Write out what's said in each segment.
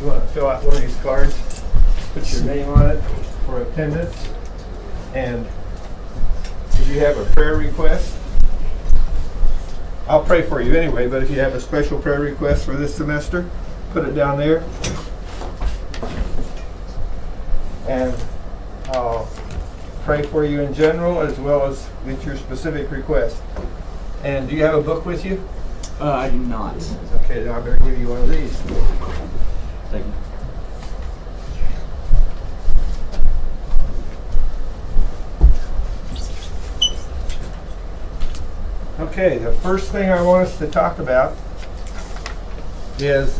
You want to fill out one of these cards, put your name on it for attendance, and if you have a prayer request, I'll pray for you anyway, but if you have a special prayer request for this semester, put it down there. And I'll pray for you in general as well as with your specific request. And do you have a book with you? I do not. Okay, then I better give you one of these. Thank you. Okay, the first thing I want us to talk about is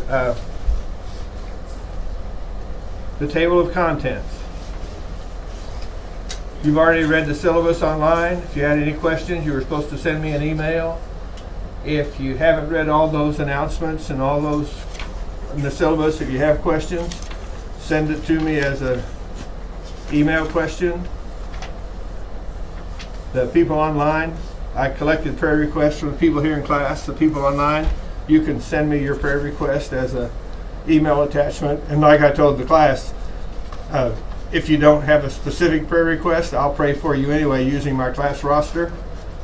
the table of contents. You've already read the syllabus online. If you had any questions, you were supposed to send me an email. If you haven't read all those announcements and all those in the syllabus, if you have questions, send it to me as an email question. The people online, I collected prayer requests from the people here in class. The people online, you can send me your prayer request as an email attachment. And like I told the class, if you don't have a specific prayer request, I'll pray for you anyway using my class roster.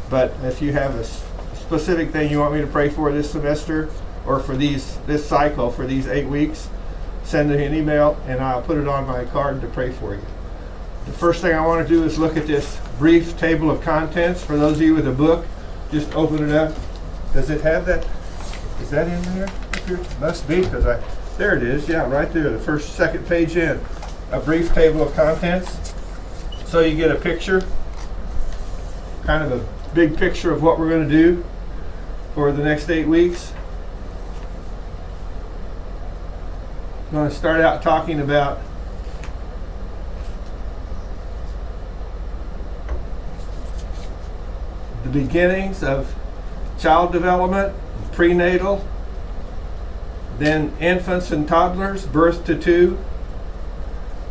But if you have a specific thing you want me to pray for this semester or for this cycle, for these 8 weeks, send me an email and I'll put it on my card to pray for you. The first thing I want to do is look at this brief table of contents. For those of you with a book, just open it up. Does it have that? Is that in there? Must be, because there it is. Yeah, right there, the second page in. A brief table of contents. So you get a picture, kind of a big picture of what we're going to do for the next 8 weeks. I'm going to start out talking about the beginnings of child development, prenatal, then infants and toddlers, birth to 2,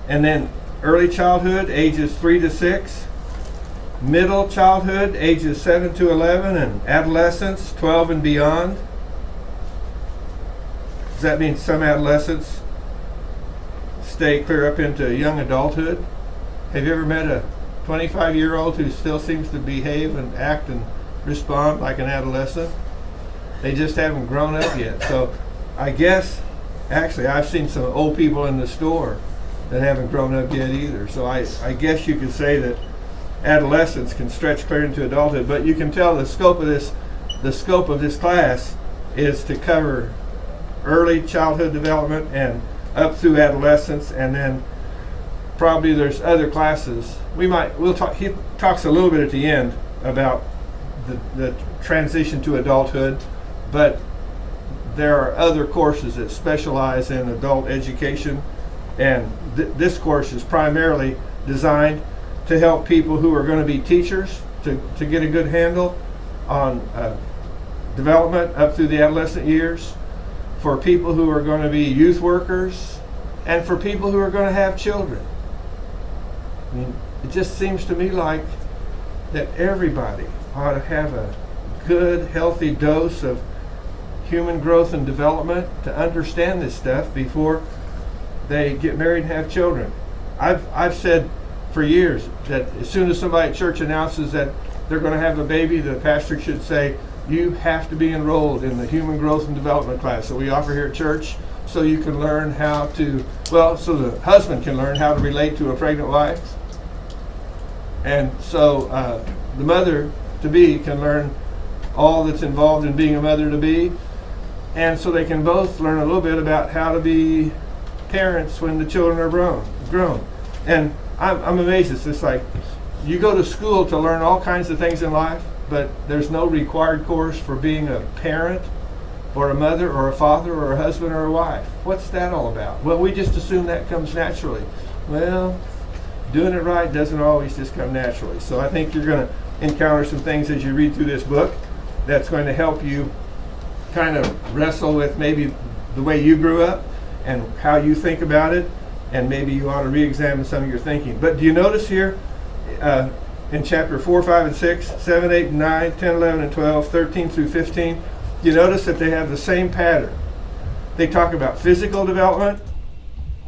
and then early childhood, ages 3 to 6, middle childhood, ages 7 to 11, and adolescence, 12 and beyond. Does that mean some adolescents stay clear up into young adulthood? Have you ever met a 25-year-old who still seems to behave and act and respond like an adolescent? They just haven't grown up yet. So I guess, actually, I've seen some old people in the store that haven't grown up yet either. So I guess you could say that adolescence can stretch clear into adulthood, but you can tell the scope of this class is to cover early childhood development and up through adolescence, and then probably there's other classes. We'll talk. He talks a little bit at the end about the transition to adulthood, but there are other courses that specialize in adult education, and this course is primarily designed to help people who are going to be teachers to get a good handle on development up through the adolescent years, for people who are going to be youth workers, and for people who are going to have children. I mean, it just seems to me like that everybody ought to have a good, healthy dose of human growth and development to understand this stuff before they get married and have children. I've said for years that as soon as somebody at church announces that they're going to have a baby, the pastor should say, you have to be enrolled in the human growth and development class that we offer here at church, so you can learn how to, so the husband can learn how to relate to a pregnant wife, and so the mother-to-be can learn all that's involved in being a mother-to-be, and so they can both learn a little bit about how to be parents when the children are grown. And I'm amazed. It's just like you go to school to learn all kinds of things in life, but there's no required course for being a parent or a mother or a father or a husband or a wife. What's that all about? Well, we just assume that comes naturally. Well, doing it right doesn't always just come naturally. So I think you're going to encounter some things as you read through this book that's going to help you kind of wrestle with maybe the way you grew up and how you think about it, and maybe you ought to re-examine some of your thinking. But do you notice here in chapter 4, 5, and 6, 7, 8, and 9, 10, 11, and 12, 13 through 15, you notice that they have the same pattern. They talk about physical development,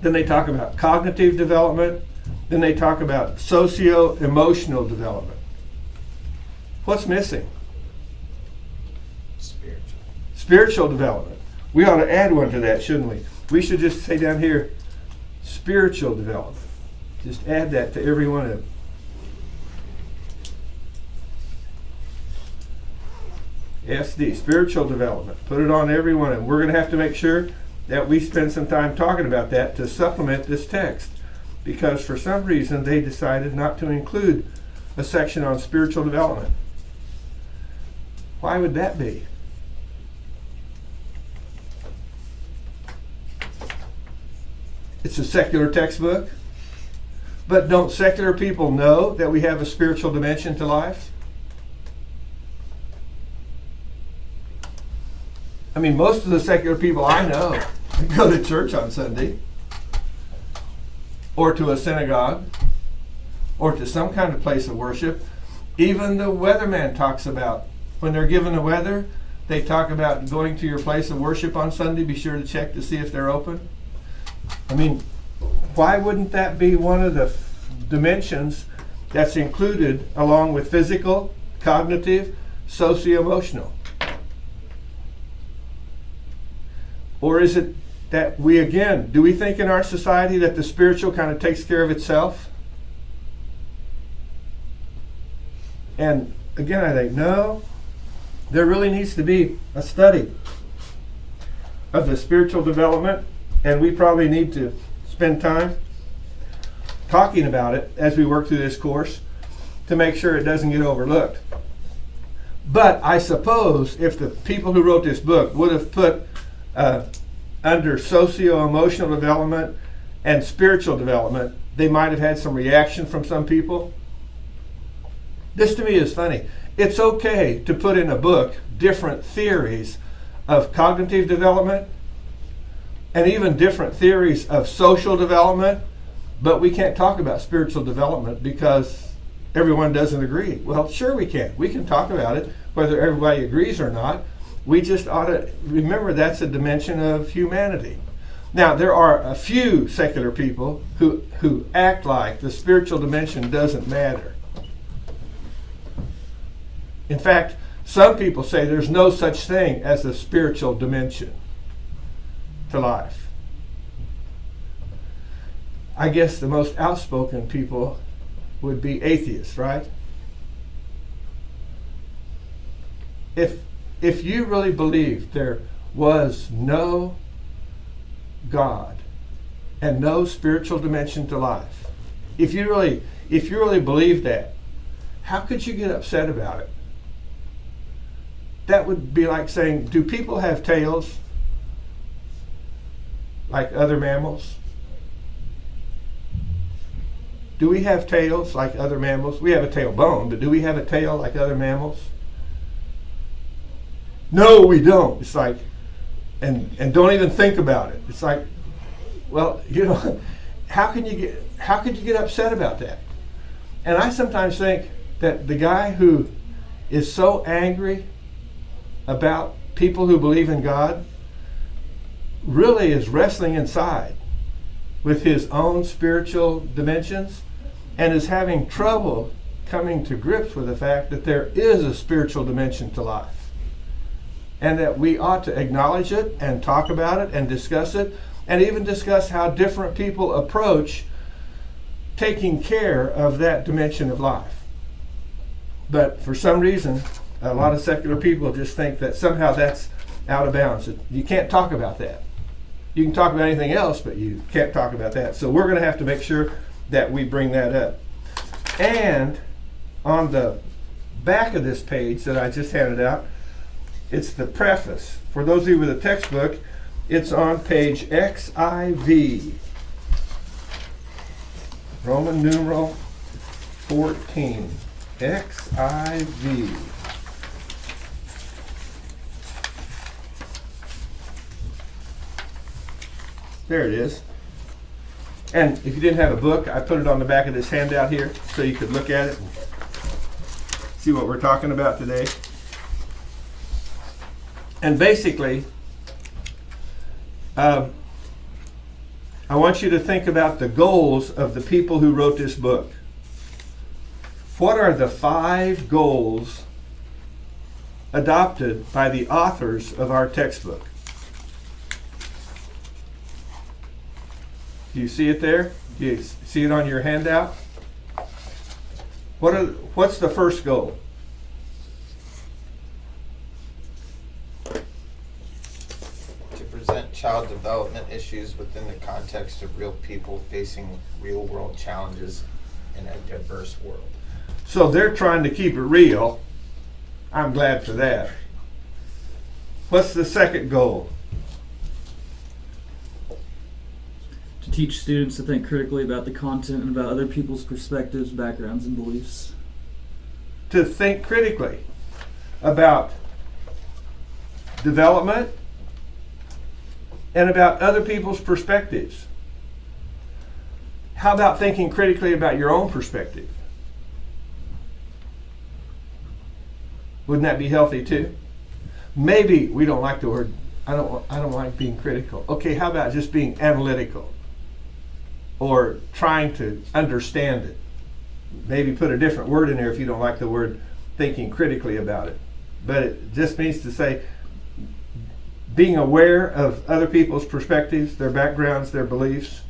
Then they talk about cognitive development. Then they talk about socio-emotional development. What's missing? Spiritual development. We ought to add one to that, shouldn't we? We should just say down here, spiritual development. Just add that to every one of them. SD, spiritual development. Put it on every one of them. We're going to have to make sure that we spend some time talking about that to supplement this text, because for some reason they decided not to include a section on spiritual development. Why would that be? It's a secular textbook, but don't secular people know that we have a spiritual dimension to life? I mean, most of the secular people I know go to church on Sunday, or to a synagogue, or to some kind of place of worship. Even the weatherman talks about, when they're given the weather, they talk about going to your place of worship on Sunday. Be sure to check to see if they're open. I mean, why wouldn't that be one of the dimensions that's included along with physical, cognitive, socio-emotional? Or is it that we, again, do we think in our society that the spiritual kind of takes care of itself? And again, I think, no, there really needs to be a study of the spiritual development, and we probably need to spend time talking about it as we work through this course to make sure it doesn't get overlooked. But I suppose if the people who wrote this book would have put under socio-emotional development and spiritual development, they might have had some reaction from some people. This to me is funny. It's okay to put in a book different theories of cognitive development and even different theories of social development, but we can't talk about spiritual development because everyone doesn't agree. Well, sure we can. We can talk about it, whether everybody agrees or not. We just ought to remember that's a dimension of humanity. Now, there are a few secular people who act like the spiritual dimension doesn't matter. In fact, some people say there's no such thing as a spiritual dimension to life. I guess the most outspoken people would be atheists, right? If you really believed there was no God and no spiritual dimension to life, if you really believed that, how could you get upset about it? That would be like saying, do people have tails like other mammals? Do we have tails like other mammals? We have a tailbone, but do we have a tail like other mammals? No, we don't. It's like, and don't even think about it. It's like, well, you know, how could you get upset about that? And I sometimes think that the guy who is so angry about people who believe in God really is wrestling inside with his own spiritual dimensions and is having trouble coming to grips with the fact that there is a spiritual dimension to life, and that we ought to acknowledge it and talk about it and discuss it, and even discuss how different people approach taking care of that dimension of life. But for some reason, a lot of secular people just think that somehow that's out of bounds. You can't talk about that. You can talk about anything else, but you can't talk about that. So we're going to have to make sure that we bring that up. And on the back of this page that I just handed out, it's the preface. For those of you with a textbook, it's on page XIV, Roman numeral 14, XIV. There it is. And if you didn't have a book, I put it on the back of this handout here so you could look at it and see what we're talking about today. And basically, I I want you to think about the goals of the people who wrote this book. What are the 5 goals adopted by the authors of our textbook? Do you see it there? Do you see it on your handout? What's the first goal? To present child development issues within the context of real people facing real world challenges in a diverse world. So they're trying to keep it real. I'm glad for that. What's the second goal? To teach students to think critically about the content and about other people's perspectives, backgrounds, and beliefs. To think critically about development and about other people's perspectives. How about thinking critically about your own perspective? Wouldn't that be healthy too? Maybe we don't like the word, I don't like being critical. Okay, how about just being analytical? Or trying to understand it. Maybe put a different word in there if you don't like the word thinking critically about it. But it just means to say being aware of other people's perspectives, their backgrounds, their beliefs.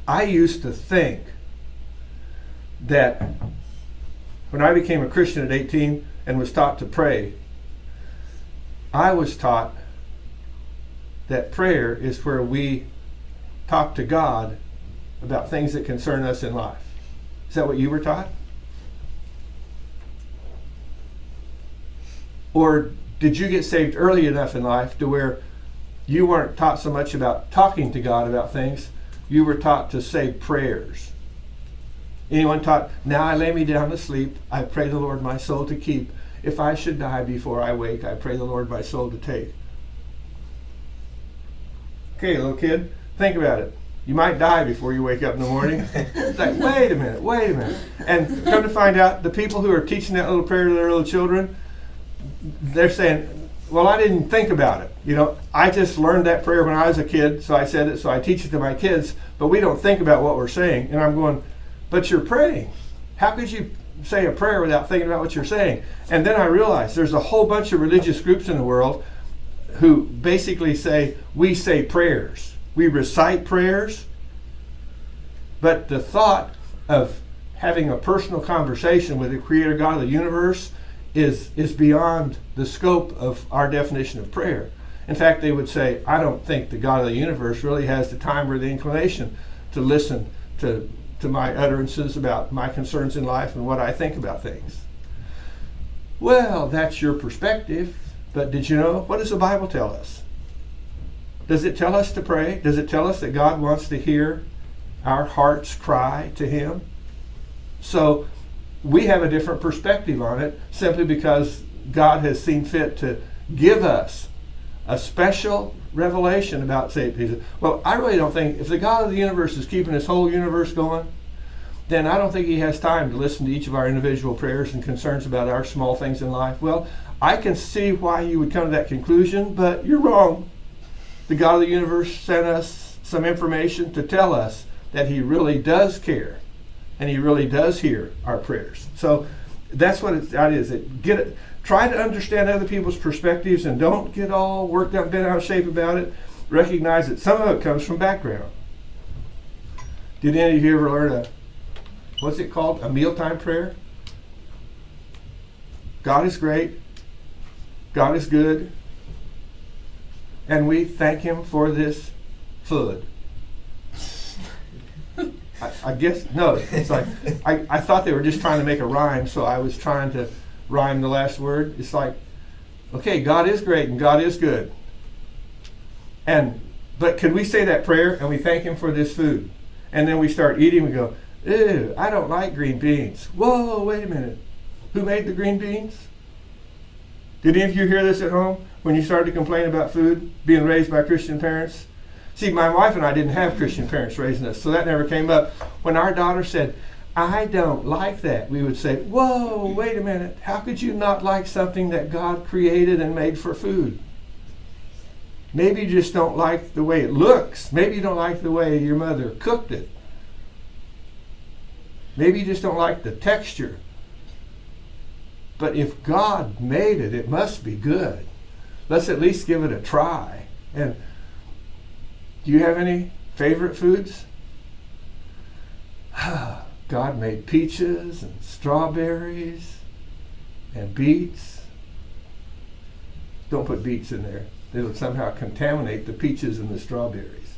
I used to think that when I became a Christian at 18 and was taught to pray, I was taught that prayer is where we talk to God about things that concern us in life. Is that what you were taught? Or did you get saved early enough in life to where you weren't taught so much about talking to God about things, you were taught to say prayers? Anyone taught, now I lay me down to sleep, I pray the Lord my soul to keep. If I should die before I wake, I pray the Lord my soul to take. Okay, little kid, think about it. You might die before you wake up in the morning. It's like, wait a minute. And come to find out, the people who are teaching that little prayer to their little children, they're saying, well, I didn't think about it. You know, I just learned that prayer when I was a kid, so I said it, so I teach it to my kids, but we don't think about what we're saying. And I'm going, but you're praying. How could you say a prayer without thinking about what you're saying? And then I realized there's a whole bunch of religious groups in the world who basically say, we say prayers. We recite prayers. But the thought of having a personal conversation with the Creator God of the universe is beyond the scope of our definition of prayer. In fact, they would say, I don't think the God of the universe really has the time or the inclination to listen to my utterances about my concerns in life and what I think about things. Well, that's your perspective, but did you know, what does the Bible tell us? Does it tell us to pray? Does it tell us that God wants to hear our heart's cry to Him? So we have a different perspective on it simply because God has seen fit to give us a special revelation about Satan. Well, I really don't think, if the God of the universe is keeping this whole universe going, then I don't think He has time to listen to each of our individual prayers and concerns about our small things in life. Well, I can see why you would come to that conclusion, but you're wrong. The God of the universe sent us some information to tell us that He really does care and He really does hear our prayers. So that's what that is. Try to understand other people's perspectives and don't get all worked up, bent out of shape about it. Recognize that some of it comes from background. Did any of you ever learn what's it called? A mealtime prayer? God is great. God is good. And we thank Him for this food. I guess, no, it's like, I thought they were just trying to make a rhyme, so I was trying to rhyme the last word. It's like, okay, God is great and God is good. But could we say that prayer and we thank Him for this food? And then we start eating, we go, ew, I don't like green beans. Whoa, wait a minute. Who made the green beans? Did any of you hear this at home when you started to complain about food, being raised by Christian parents? See, my wife and I didn't have Christian parents raising us, so that never came up. When our daughter said, I don't like that, we would say, whoa, wait a minute. How could you not like something that God created and made for food? Maybe you just don't like the way it looks. Maybe you don't like the way your mother cooked it. Maybe you just don't like the texture. But if God made it, it must be good. Let's at least give it a try. And do you have any favorite foods? God made peaches and strawberries and beets. Don't put beets in there. It'll somehow contaminate the peaches and the strawberries.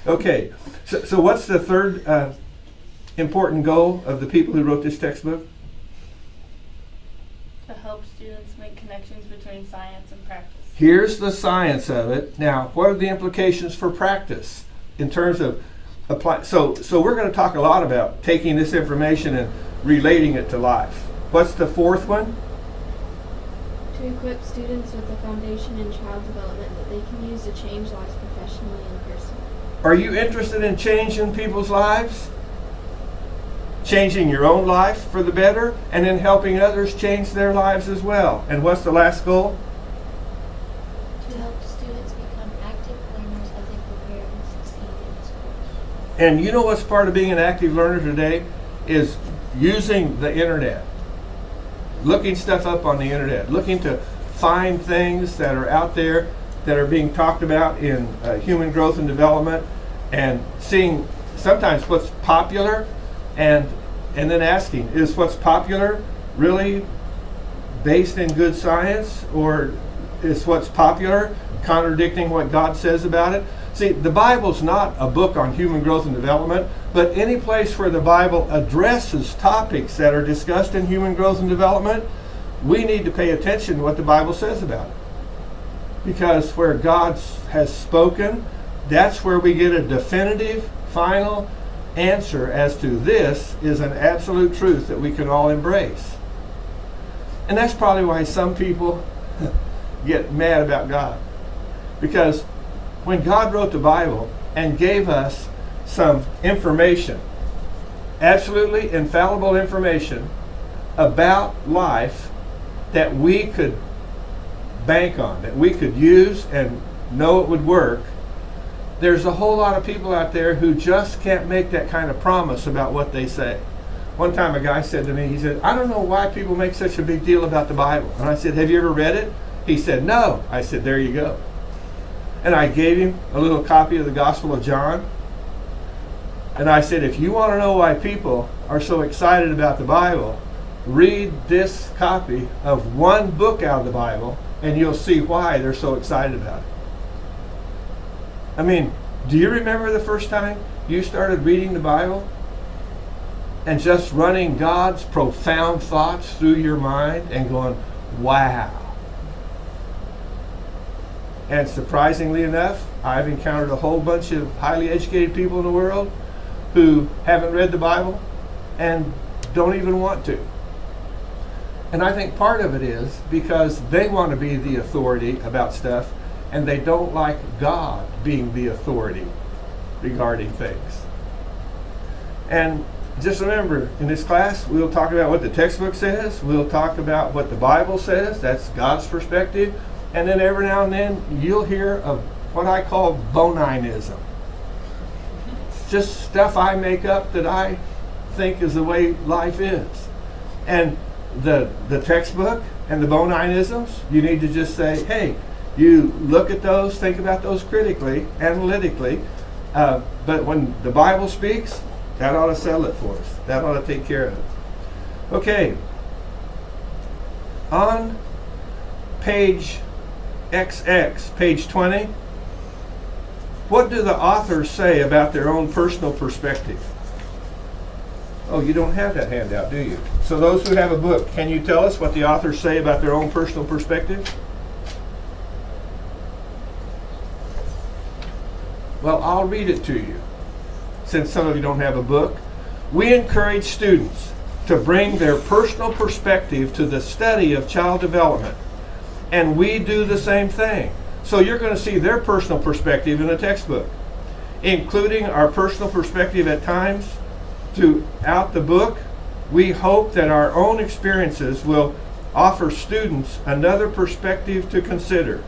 Okay, so what's the third important goal of the people who wrote this textbook? To help students make connections between science and practice. Here's the science of it. Now, what are the implications for practice in terms of apply? So we're going to talk a lot about taking this information and relating it to life. What's the fourth one? To equip students with the foundation in child development that they can use to change lives professionally and personally. Are you interested in changing people's lives? Changing your own life for the better, and then helping others change their lives as well. And what's the last goal? To help students become active learners as they prepare and succeed in schools. And you know what's part of being an active learner today is using the internet. Looking stuff up on the internet. Looking to find things that are out there that are being talked about in human growth and development, and seeing sometimes what's popular, and then asking, is what's popular really based in good science, or is what's popular contradicting what God says about it? See, the Bible's not a book on human growth and development, but any place where the Bible addresses topics that are discussed in human growth and development, we need to pay attention to what the Bible says about it. Because where God has spoken, that's where we get a definitive, final answer as to this is an absolute truth that we can all embrace. And that's probably why some people get mad about God. Because when God wrote the Bible and gave us some information, absolutely infallible information about life that we could bank on, that we could use and know it would work, there's a whole lot of people out there who just can't make that kind of promise about what they say. One time a guy said to me, he said, I don't know why people make such a big deal about the Bible. And I said, have you ever read it? He said, no. I said, there you go. And I gave him a little copy of the Gospel of John. And I said, if you want to know why people are so excited about the Bible, read this copy of one book out of the Bible, and you'll see why they're so excited about it. I mean, do you remember the first time you started reading the Bible and just running God's profound thoughts through your mind and going, wow? And surprisingly enough, I've encountered a whole bunch of highly educated people in the world who haven't read the Bible and don't even want to. And I think part of it is because they want to be the authority about stuff, and they don't like God being the authority regarding things. And just remember, in this class, we'll talk about what the textbook says. We'll talk about what the Bible says. That's God's perspective. And then every now and then, you'll hear of what I call boninism. Just stuff I make up that I think is the way life is. And the textbook and the boninisms, you need to just say, hey, you look at those, think about those critically, analytically, but when the Bible speaks, that ought to settle it for us. That ought to take care of it. Okay. On page XX, page 20, what do the authors say about their own personal perspective? Oh, you don't have that handout, do you? So those who have a book, can you tell us what the authors say about their own personal perspective? Well, I'll read it to you, since some of you don't have a book. We encourage students to bring their personal perspective to the study of child development, and we do the same thing. So you're going to see their personal perspective in the textbook, including our personal perspective at times throughout the book. We hope that our own experiences will offer students another perspective to consider.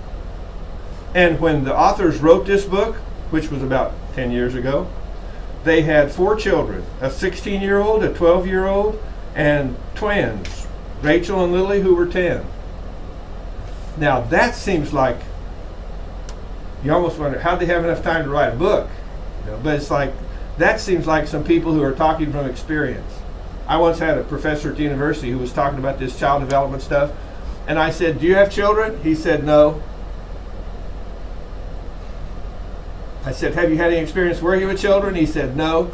And when the authors wrote this book, which was about 10 years ago, they had 4 children, a 16-year-old, a 12-year-old, and twins, Rachel and Lily, who were 10. Now that seems like, you almost wonder, how'd they have enough time to write a book? You know, but it's like, that seems like some people who are talking from experience. I once had a professor at the university who was talking about this child development stuff, and I said, do you have children? He said, no. I said, have you had any experience working with children? He said, no.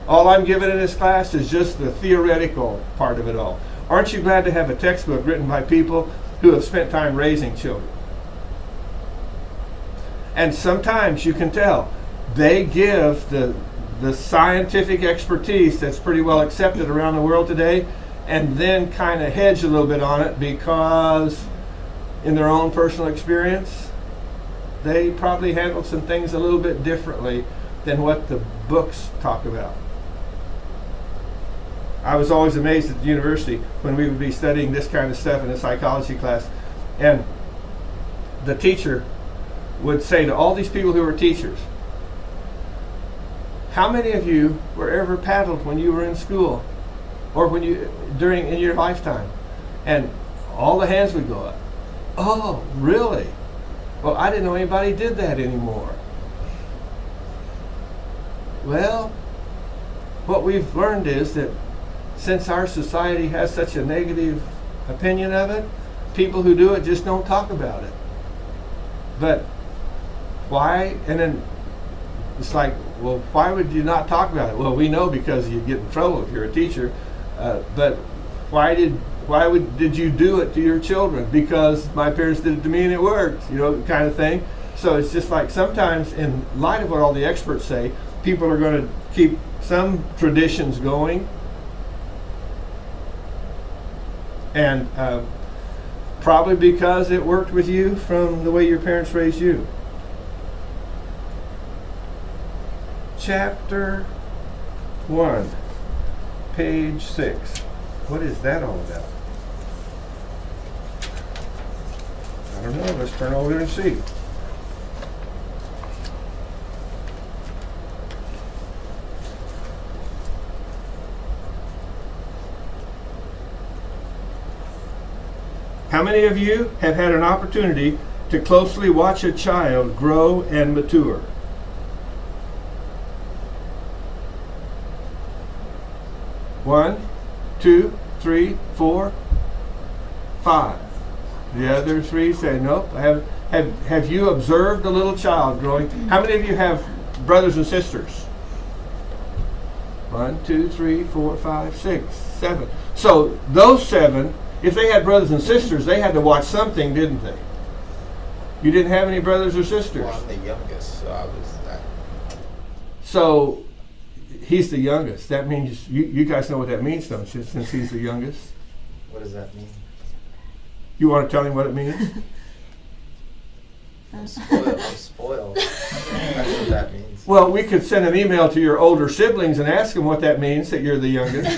All I'm giving in this class is just the theoretical part of it all. Aren't you glad to have a textbook written by people who have spent time raising children? And sometimes you can tell they give the scientific expertise that's pretty well accepted around the world today, and then kind of hedge a little bit on it because in their own personal experience they probably handled some things a little bit differently than what the books talk about. I was always amazed at the university when we would be studying this kind of stuff in a psychology class, and the teacher would say to all these people who were teachers, how many of you were ever paddled when you were in school or when you in your lifetime? And all the hands would go up. Oh, really? Well, I didn't know anybody did that anymore. Well, what we've learned is that since our society has such a negative opinion of it, people who do it just don't talk about it. But why? And then it's like, well, why would you not talk about it? Well, we know because you get in trouble if you're a teacher. But why did you do it to your children? Because my parents did it to me and it worked, you know, kind of thing. So it's just like sometimes in light of what all the experts say, people are going to keep some traditions going. And probably because it worked with you from the way your parents raised you. Chapter 1, page 6. What is that all about? I don't know. Let's turn over there and see. How many of you have had an opportunity to closely watch a child grow and mature? One, 2, 3, 4, 5. The other 3 say, nope. Have you observed a little child growing? How many of you have brothers and sisters? 1, 2, 3, 4, 5, 6, 7. So those 7, if they had brothers and sisters, they had to watch something, didn't they? You didn't have any brothers or sisters? Well, I'm the youngest, so I was that. So he's the youngest. That means you guys know what that means, don't you? Since he's the youngest. What does that mean? You want to tell him what it means? I'm spoiled. That's what that means. Well, we could send an email to your older siblings and ask them what that means, that you're the youngest.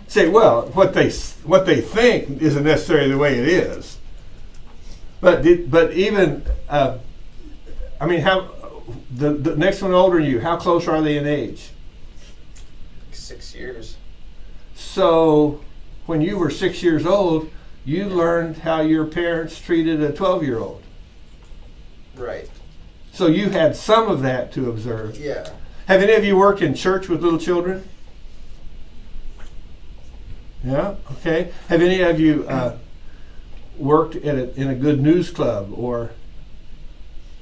Say, well, what they think isn't necessarily the way it is. But even, I mean, how the next one older than you, how close are they in age? 6 years. So when you were 6 years old, you learned how your parents treated a 12-year-old. Right. So you had some of that to observe. Yeah. Have any of you worked in church with little children? Yeah? Okay. Have any of you worked in a good news club or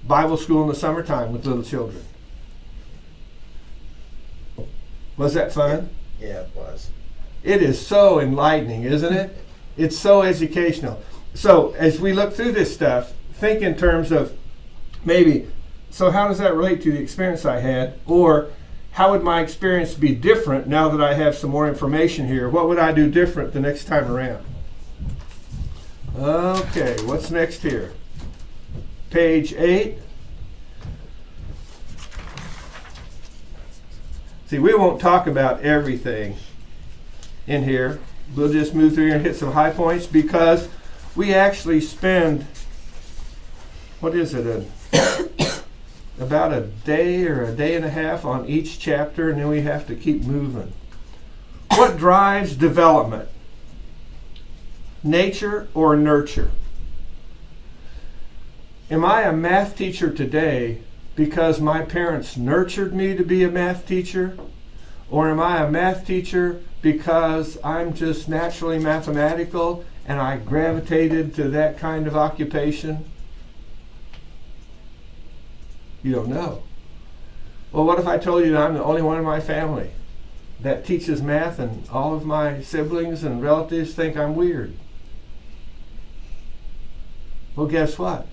Bible school in the summertime with little children? Was that fun? Yeah, it was. It is so enlightening, isn't it? It's so educational. So as we look through this stuff, think in terms of maybe, so how does that relate to the experience I had? Or how would my experience be different now that I have some more information here? What would I do different the next time around? Okay, what's next here? Page 8. See, we won't talk about everything in here. We'll just move through here and hit some high points because we actually spend what is it, about a day or a day and a half on each chapter, and then we have to keep moving. What drives development? Nature or nurture? Am I a math teacher today because my parents nurtured me to be a math teacher? Or am I a math teacher because I'm just naturally mathematical and I gravitated to that kind of occupation? You don't know. Well, what if I told you that I'm the only one in my family that teaches math and all of my siblings and relatives think I'm weird? Well, guess what?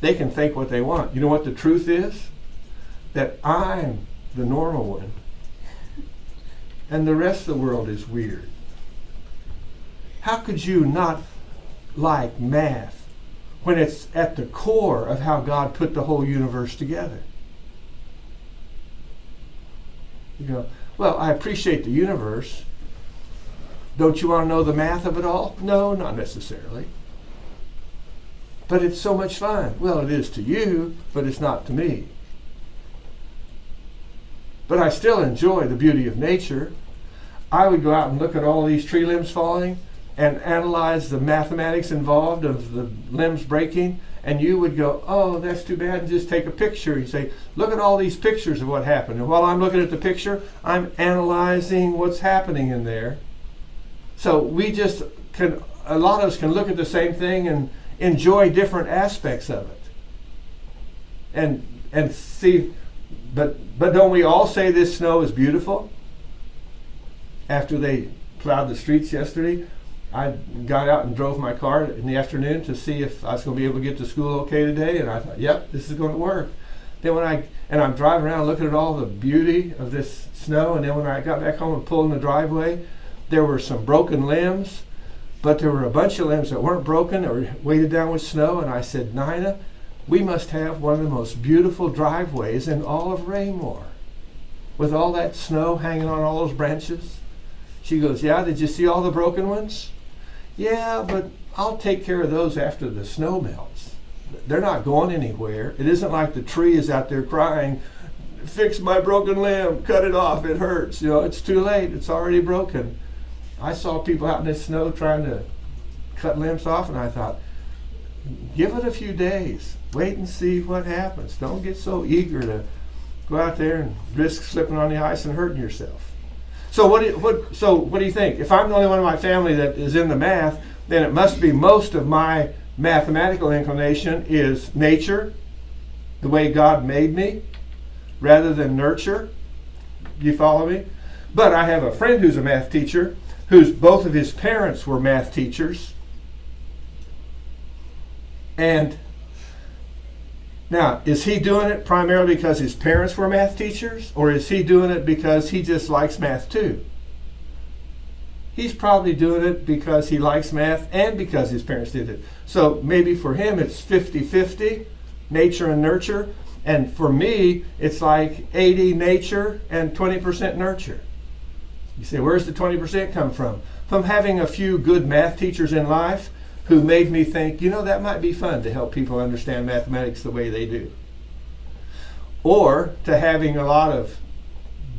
They can think what they want. You know what the truth is? That I'm the normal one. And the rest of the world is weird. How could you not like math when it's at the core of how God put the whole universe together? You go, well, I appreciate the universe. Don't you want to know the math of it all? No, not necessarily. But it's so much fun. Well, it is to you, but it's not to me. But I still enjoy the beauty of nature. I would go out and look at all these tree limbs falling and analyze the mathematics involved of the limbs breaking, and you would go, oh, that's too bad, and just take a picture. You say, look at all these pictures of what happened. And while I'm looking at the picture, I'm analyzing what's happening in there. So we just can, a lot of us can look at the same thing and enjoy different aspects of it. And see, but don't we all say this snow is beautiful? After they plowed the streets yesterday, I got out and drove my car in the afternoon to see if I was going to be able to get to school okay today, and I thought, yep, this is going to work. Then I'm driving around looking at all the beauty of this snow, and then when I got back home and pulled in the driveway, there were some broken limbs, but there were a bunch of limbs that weren't broken or weighted down with snow, and I said, Nina, we must have one of the most beautiful driveways in all of Raymore with all that snow hanging on all those branches. She goes, yeah, did you see all the broken ones? Yeah, but I'll take care of those after the snow melts. They're not going anywhere. It isn't like the tree is out there crying, fix my broken limb, cut it off, it hurts. You know, it's too late, it's already broken. I saw people out in the snow trying to cut limbs off, and I thought, give it a few days. Wait and see what happens. Don't get so eager to go out there and risk slipping on the ice and hurting yourself. So what do you think? If I'm the only one in my family that is in the math, then it must be most of my mathematical inclination is nature, the way God made me, rather than nurture. Do you follow me? But I have a friend who's a math teacher, whose both of his parents were math teachers. And now, is he doing it primarily because his parents were math teachers, or is he doing it because he just likes math too? He's probably doing it because he likes math and because his parents did it. So maybe for him it's 50-50, nature and nurture. And for me, it's like 80 nature and 20% nurture. You say, where's the 20% come from? From having a few good math teachers in life who made me think, you know, that might be fun to help people understand mathematics the way they do. Or to having a lot of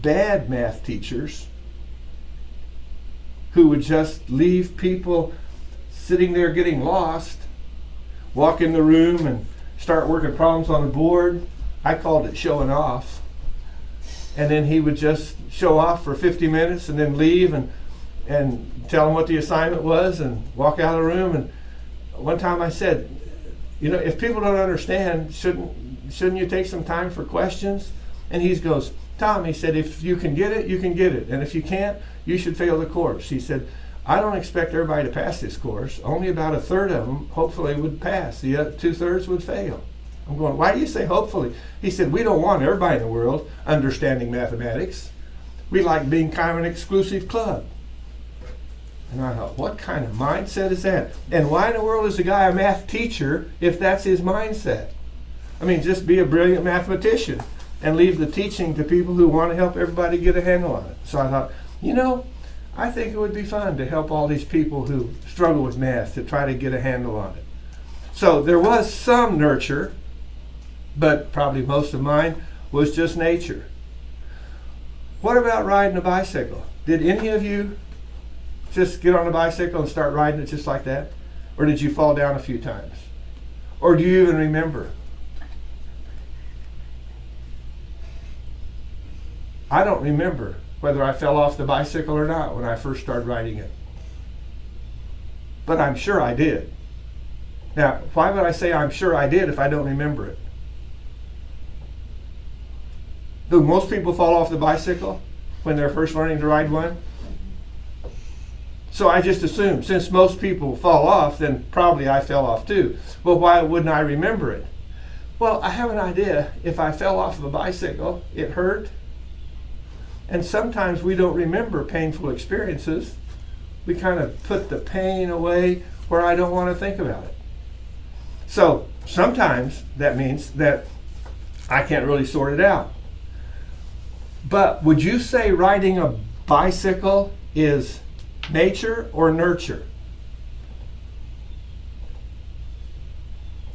bad math teachers who would just leave people sitting there getting lost, walk in the room and start working problems on the board. I called it showing off. And then he would just show off for 50 minutes and then leave and tell them what the assignment was and walk out of the room. And one time I said, you know, if people don't understand, shouldn't you take some time for questions? And he goes, Tom, he said, if you can get it, you can get it. And if you can't, you should fail the course. He said, I don't expect everybody to pass this course. Only about a third of them hopefully would pass. The other 2/3 would fail. I'm going, why do you say hopefully? He said, we don't want everybody in the world understanding mathematics. We like being kind of an exclusive club. And I thought, what kind of mindset is that? And why in the world is a guy a math teacher if that's his mindset? I mean, just be a brilliant mathematician and leave the teaching to people who want to help everybody get a handle on it. So I thought, you know, I think it would be fun to help all these people who struggle with math to try to get a handle on it. So there was some nurture, but probably most of mine was just nature. What about riding a bicycle? Did any of you just get on a bicycle and start riding it just like that? Or did you fall down a few times? Or do you even remember? I don't remember whether I fell off the bicycle or not when I first started riding it. But I'm sure I did. Now, why would I say I'm sure I did if I don't remember it? Do most people fall off the bicycle when they're first learning to ride one? So I just assumed, since most people fall off, then probably I fell off too. Well, why wouldn't I remember it? Well, I have an idea. If I fell off of a bicycle, it hurt. And sometimes we don't remember painful experiences. We kind of put the pain away where I don't want to think about it. So sometimes that means that I can't really sort it out. But would you say riding a bicycle is nature or nurture?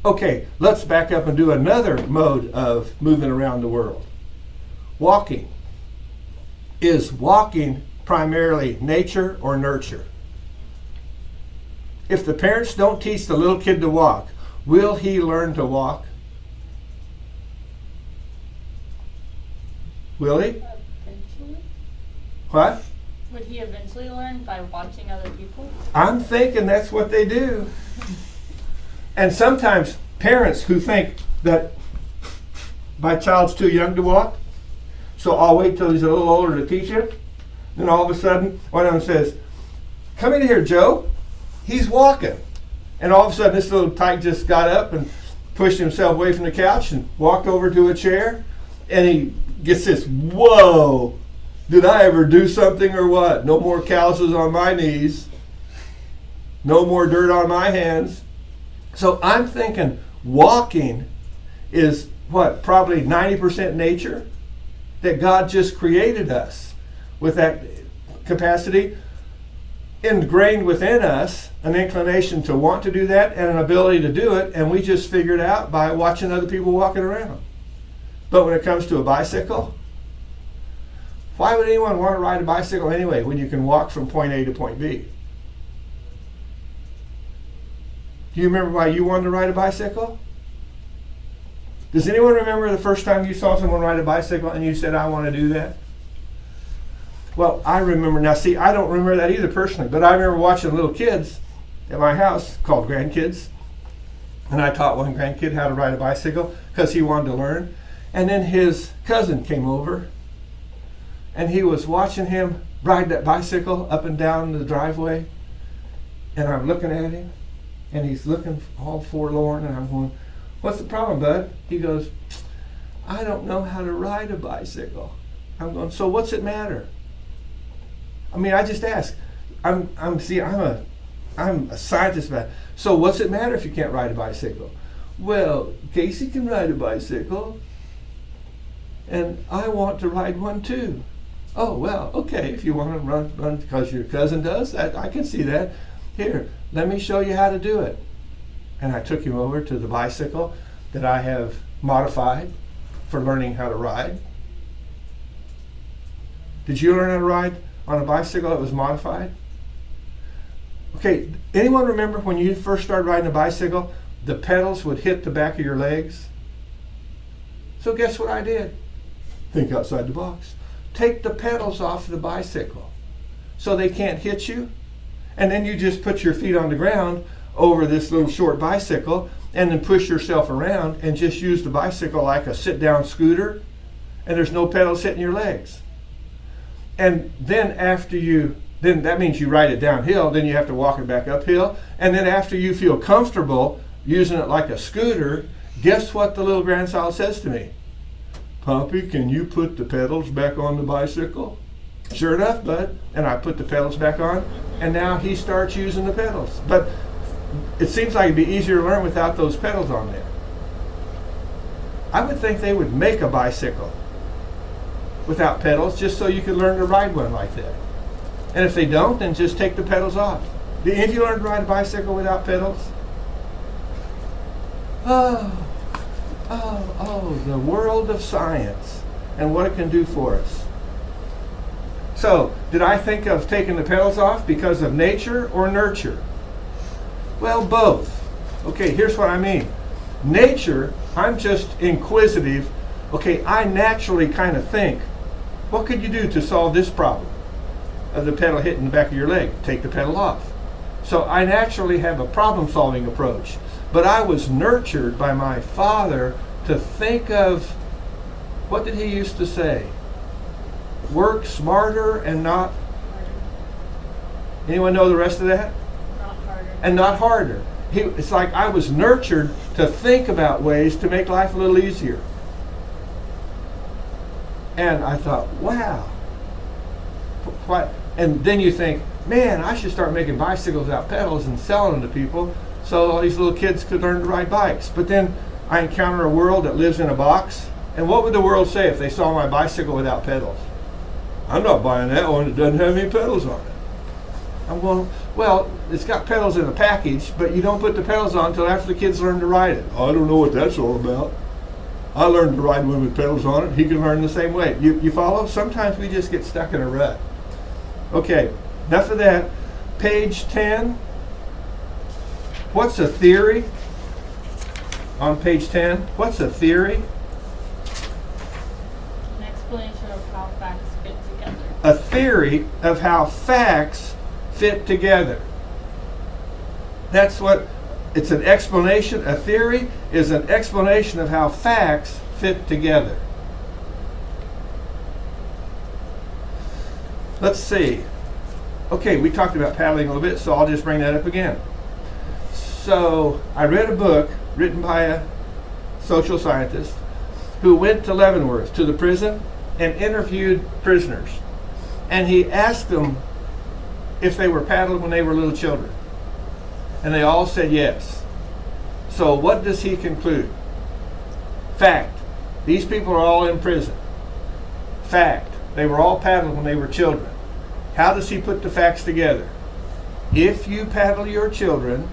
Okay, let's back up and do another mode of moving around the world. Walking. Is walking primarily nature or nurture? If the parents don't teach the little kid to walk, will he learn to walk? Will he? Eventually. What? Would he eventually learn by watching other people? I'm thinking that's what they do. And sometimes parents who think that my child's too young to walk, so I'll wait till he's a little older to teach him. Then all of a sudden, one of them says, "Come in here, Joe. He's walking." And all of a sudden, this little tyke just got up and pushed himself away from the couch and walked over to a chair. And he gets this, "Whoa, did I ever do something or what? No more calluses on my knees. No more dirt on my hands." So I'm thinking walking is what? Probably 90% nature? That God just created us with that capacity, ingrained within us an inclination to want to do that and an ability to do it, and we just figured it out by watching other people walking around. But when it comes to a bicycle, why would anyone want to ride a bicycle anyway when you can walk from point A to point B? Do you remember why you wanted to ride a bicycle? Does anyone remember the first time you saw someone ride a bicycle and you said, "I want to do that"? Well, I remember. Now, see, I don't remember that either personally, but I remember watching little kids at my house called grandkids. And I taught one grandkid how to ride a bicycle because he wanted to learn. And then his cousin came over and he was watching him ride that bicycle up and down the driveway. And I'm looking at him and he's looking all forlorn, and I'm going, "What's the problem, bud?" He goes, "I don't know how to ride a bicycle." I'm going, "So what's it matter?" I mean, I just ask. I'm a scientist, man. So what's it matter if you can't ride a bicycle? "Well, Casey can ride a bicycle, and I want to ride one too." "Oh, well, okay, if you want to run because your cousin does, I can see that. Here, let me show you how to do it." And I took him over to the bicycle that I have modified for learning how to ride. Did you learn how to ride on a bicycle that was modified? Okay, anyone remember when you first started riding a bicycle, the pedals would hit the back of your legs? So guess what I did? Think outside the box. Take the pedals off the bicycle so they can't hit you. And then you just put your feet on the ground over this little short bicycle and then push yourself around and just use the bicycle like a sit-down scooter, and there's no pedals hitting your legs. And then then that means you ride it downhill, then you have to walk it back uphill, and then after you feel comfortable using it like a scooter, guess what the little grandchild says to me? "Puppy, can you put the pedals back on the bicycle?" Sure enough, bud. And I put the pedals back on, and now he starts using the pedals. But it seems like it'd be easier to learn without those pedals on there. I would think they would make a bicycle without pedals just so you could learn to ride one like that. And if they don't, then just take the pedals off. Did any of you learn to ride a bicycle without pedals? Oh, Oh, the world of science and what it can do for us. So, did I think of taking the pedals off because of nature or nurture? Well, both. Okay, here's what I mean. Nature, I'm just inquisitive. Okay, I naturally kind of think, what could you do to solve this problem of the pedal hitting the back of your leg? Take the pedal off. So I naturally have a problem-solving approach. But I was nurtured by my father to think of, what did he used to say? Work smarter and not... Anyone know the rest of that? Not harder. And not harder. It's like I was nurtured to think about ways to make life a little easier. And I thought, wow. What? And then you think, man, I should start making bicycles without pedals and selling them to people so all these little kids could learn to ride bikes. But then I encounter a world that lives in a box. And what would the world say if they saw my bicycle without pedals? I'm not buying that one. It doesn't have any pedals on it. I'm going, well, it's got pedals in the package, but you don't put the pedals on until after the kids learn to ride it. I don't know what that's all about. I learned to ride one with pedals on it. He can learn the same way. You follow? Sometimes we just get stuck in a rut. Okay, enough of that. Page 10. What's a theory? On page 10, what's a theory? An explanation of how facts fit together. A theory of how facts fit together. That's what it's an explanation. A theory is an explanation of how facts fit together. Let's see. Okay, we talked about paddling a little bit, so I'll just bring that up again. So I read a book written by a social scientist who went to Leavenworth, to the prison, and interviewed prisoners. And he asked them if they were paddled when they were little children. And they all said yes. So what does he conclude? Fact, these people are all in prison. Fact, they were all paddled when they were children. How does he put the facts together? If you paddle your children,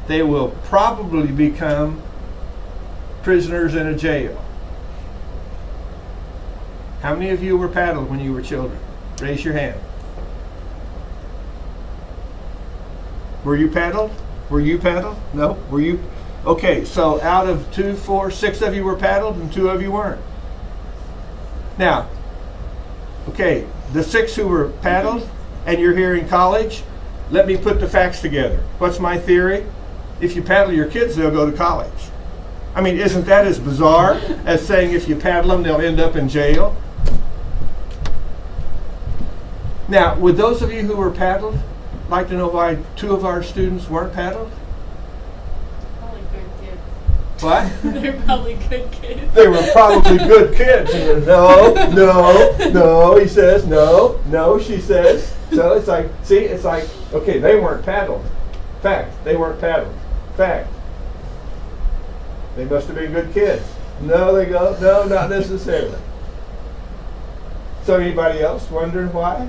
they will probably become prisoners in a jail. How many of you were paddled when you were children? Raise your hand. Were you paddled? Were you paddled? No? Were you? Okay, so out of 2, 4, 6 of you were paddled and 2 of you weren't. Now, okay, the 6 who were paddled and you're here in college, let me put the facts together. What's my theory? If you paddle your kids, they'll go to college. I mean, isn't that as bizarre as saying if you paddle them, they'll end up in jail? Now, would those of you who were paddled like to know why 2 of our students weren't paddled? Probably good kids. What? They're probably good kids. They were probably good kids. And no, he says, no, she says. So it's like, see, it's like, okay, they weren't paddled. Fact, they weren't paddled. Fact. They must have been good kids. No, they go, no, not necessarily. So anybody else wondering why?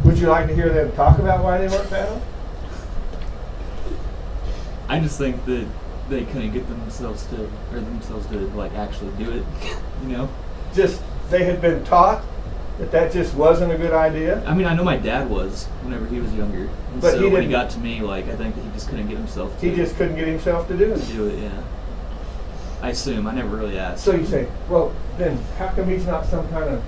Would you like to hear them talk about why they weren't paddled? I just think that they couldn't get themselves to like actually do it, you know? Just, they had been taught that just wasn't a good idea? I mean, I know my dad was whenever he was younger. And But so he when he didn't- got to me, like, I think that he just couldn't get himself to He just couldn't get himself to do it. do it, yeah. I assume. I never really asked. So you say, well, then how come he's not some kind of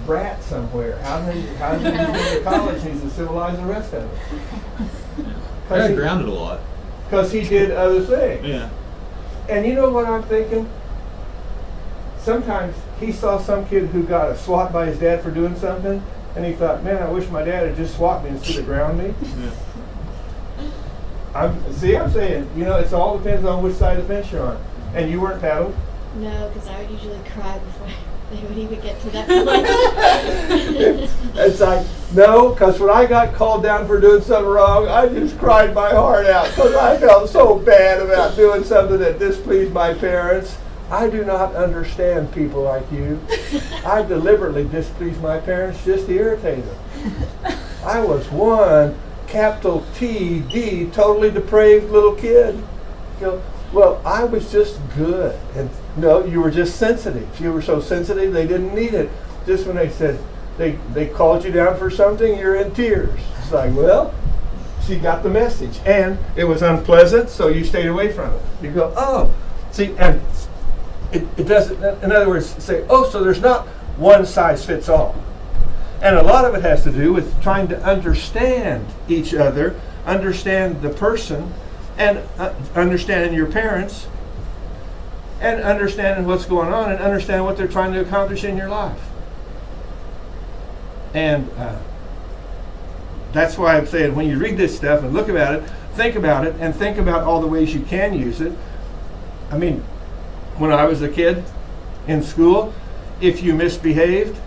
brat somewhere? How did he go to college and he's as civilized as the rest of us? I got grounded a lot. Because he did other things. Yeah. And you know what I'm thinking? Sometimes he saw some kid who got a swat by his dad for doing something, and he thought, man, I wish my dad had just swat me instead of ground me. Yeah. I'm saying, you know, it all depends on which side of the fence you're on. And you weren't paddled? No, because I would usually cry before they would even get to that point. It's like, no, because when I got called down for doing something wrong, I just cried my heart out because I felt so bad about doing something that displeased my parents. I do not understand people like you. I deliberately displeased my parents just to irritate them. I was one capital T-D, totally depraved little kid. You go, well, I was just good. And no, you were just sensitive. You were so sensitive they didn't need it. Just when they said, they called you down for something, you're in tears. It's like, well, she got the message. And it was unpleasant, so you stayed away from it. You go, oh. See, and it doesn't, in other words, say, oh, so there's not one size fits all. And a lot of it has to do with trying to understand each other, understand the person, and understanding your parents, and understanding what's going on, and understand what they're trying to accomplish in your life. And that's why I'm saying when you read this stuff and look about it, and think about all the ways you can use it. I mean, when I was a kid in school, if you misbehaved,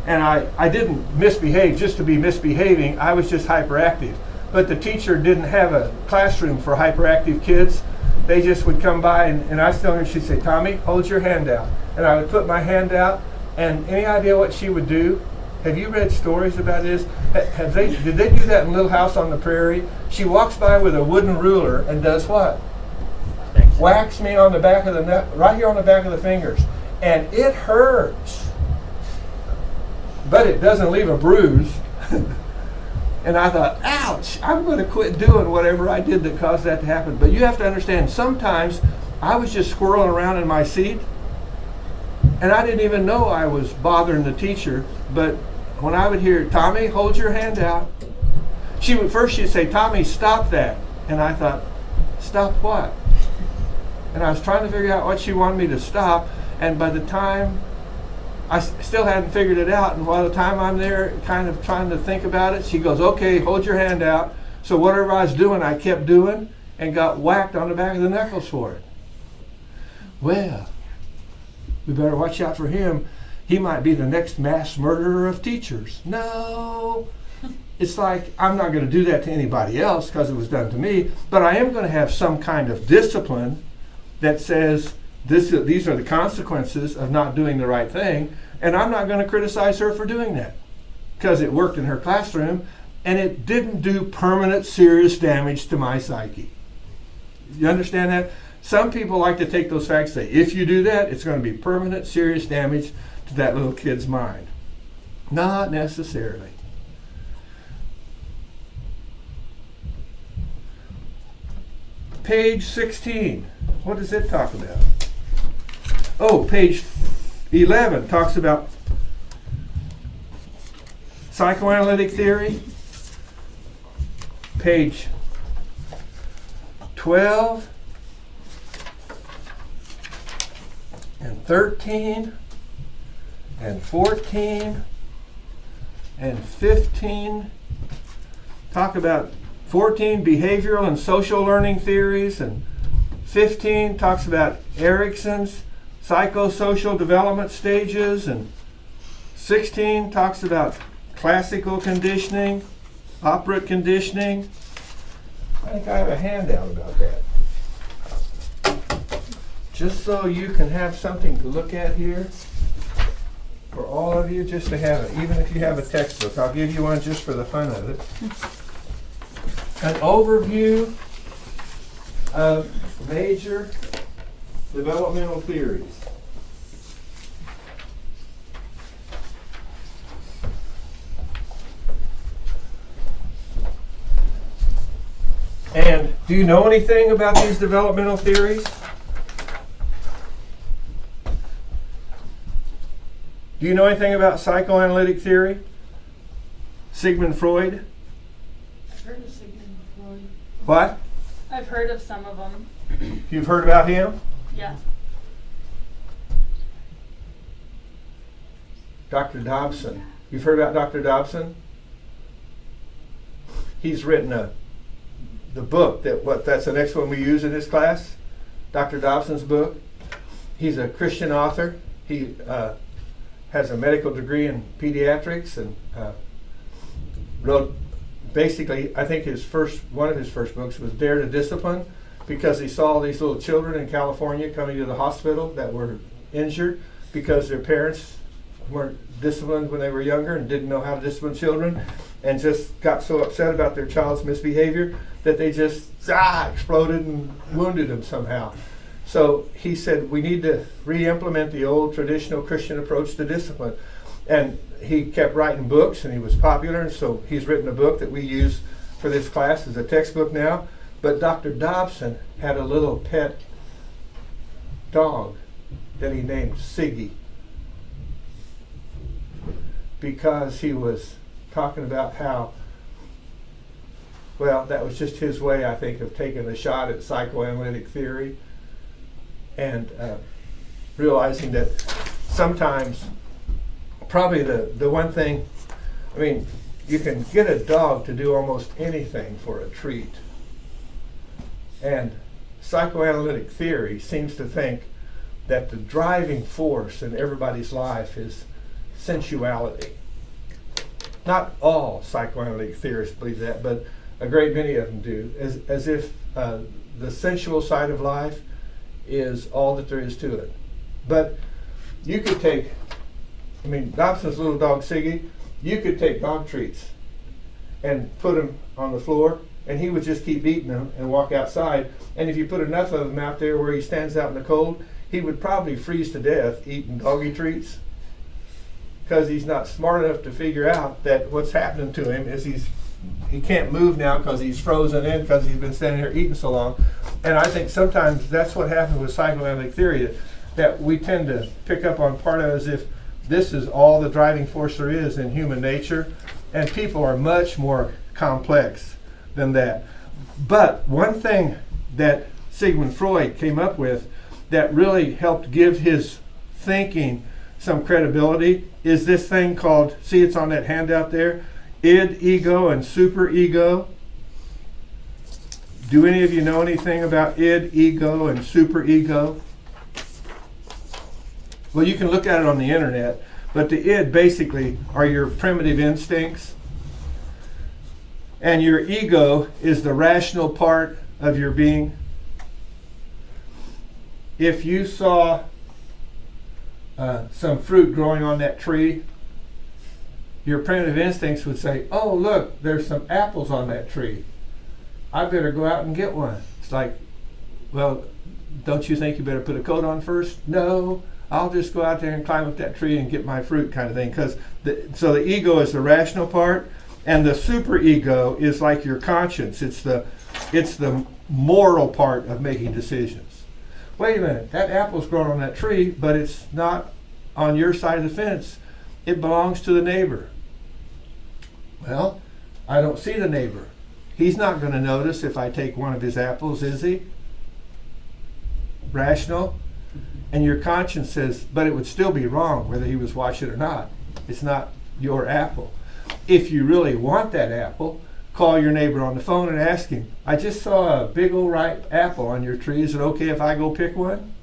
and I didn't misbehave just to be misbehaving, I was just hyperactive. But the teacher didn't have a classroom for hyperactive kids. They just would come by, and I still remember she'd say, Tommy, hold your hand out. And I would put my hand out, and any idea what she would do? Have you read stories about this? Did they do that in Little House on the Prairie? She walks by with a wooden ruler and does what? Whacks me on the back of the neck, right here on the back of the fingers. And it hurts. But it doesn't leave a bruise. And I thought, ouch, I'm going to quit doing whatever I did that caused that to happen. But you have to understand, sometimes I was just squirreling around in my seat, and I didn't even know I was bothering the teacher. But when I would hear, Tommy, hold your hand out, she'd say, Tommy, stop that. And I thought, stop what? And I was trying to figure out what she wanted me to stop, and by the time I still hadn't figured it out, and by the time I'm there kind of trying to think about it, she goes, okay, hold your hand out. So whatever I was doing, I kept doing, and got whacked on the back of the knuckles for it. Well, we better watch out for him. He might be the next mass murderer of teachers. No. It's like, I'm not going to do that to anybody else because it was done to me, but I am going to have some kind of discipline that says these are the consequences of not doing the right thing, and I'm not going to criticize her for doing that because it worked in her classroom and it didn't do permanent serious damage to my psyche. You understand that? Some people like to take those facts and say, if you do that, it's going to be permanent serious damage to that little kid's mind. Not necessarily. Page 16, what does it talk about? Oh, page 11 talks about psychoanalytic theory. Page 12 and 13 and 14 and 15 talk about 14, behavioral and social learning theories, and 15 talks about Erickson's psychosocial development stages, and 16 talks about classical conditioning, operant conditioning. I think I have a handout about that. Just so you can have something to look at here for all of you, just to have it, even if you have a textbook. I'll give you one just for the fun of it. An overview of major developmental theories. And do you know anything about these developmental theories? Do you know anything about psychoanalytic theory? Sigmund Freud? I've heard of Sigmund Freud. What? I've heard of some of them. You've heard about him? Yeah. Dr. Dobson. You've heard about Dr. Dobson? He's written the book that's the next one we use in this class. Dr. Dobson's book. He's a Christian author. He has a medical degree in pediatrics and wrote, basically, I think one of his first books was Dare to Discipline, because he saw these little children in California coming to the hospital that were injured because their parents weren't disciplined when they were younger and didn't know how to discipline children. and just got so upset about their child's misbehavior that they just exploded and wounded them somehow. So he said, we need to re-implement the old traditional Christian approach to discipline. And he kept writing books, and he was popular, and so he's written a book that we use for this class as a textbook now. But Dr. Dobson had a little pet dog that he named Siggy, because he was talking about how, well, that was just his way, I think, of taking a shot at psychoanalytic theory and realizing that sometimes, probably the one thing, I mean, you can get a dog to do almost anything for a treat. And psychoanalytic theory seems to think that the driving force in everybody's life is sensuality. Not all psychoanalytic theorists believe that, but a great many of them do, as if the sensual side of life is all that there is to it. But you could take, I mean, Dobson's little dog Siggy, you could take dog treats and put him on the floor, and he would just keep eating them and walk outside. And if you put enough of him out there where he stands out in the cold, he would probably freeze to death eating doggy treats, because he's not smart enough to figure out that what's happening to him is he can't move now because he's frozen in because he's been standing here eating so long. And I think sometimes that's what happens with psychoanalytic theory, that we tend to pick up on part of it as if this is all the driving force there is in human nature, and people are much more complex than that. But one thing that Sigmund Freud came up with that really helped give his thinking some credibility is this thing called, see, it's on that handout there, id, ego, and superego. Do any of you know anything about id, ego, and superego? Well, you can look at it on the internet, but the id basically are your primitive instincts, and your ego is the rational part of your being. If you saw some fruit growing on that tree, your primitive instincts would say, oh, look, there's some apples on that tree. I better go out and get one. It's like, well, don't you think you better put a coat on first? No, I'll just go out there and climb up that tree and get my fruit, kind of thing. So the ego is the rational part, and the superego is like your conscience. It's the moral part of making decisions. Wait a minute, that apple's grown on that tree, but it's not on your side of the fence. It belongs to the neighbor. Well, I don't see the neighbor. He's not going to notice if I take one of his apples, is he? Rational. And your conscience says, but it would still be wrong whether he was watching or not. It's not your apple. If you really want that apple, call your neighbor on the phone and ask him, I just saw a big old ripe apple on your tree. Is it okay if I go pick one?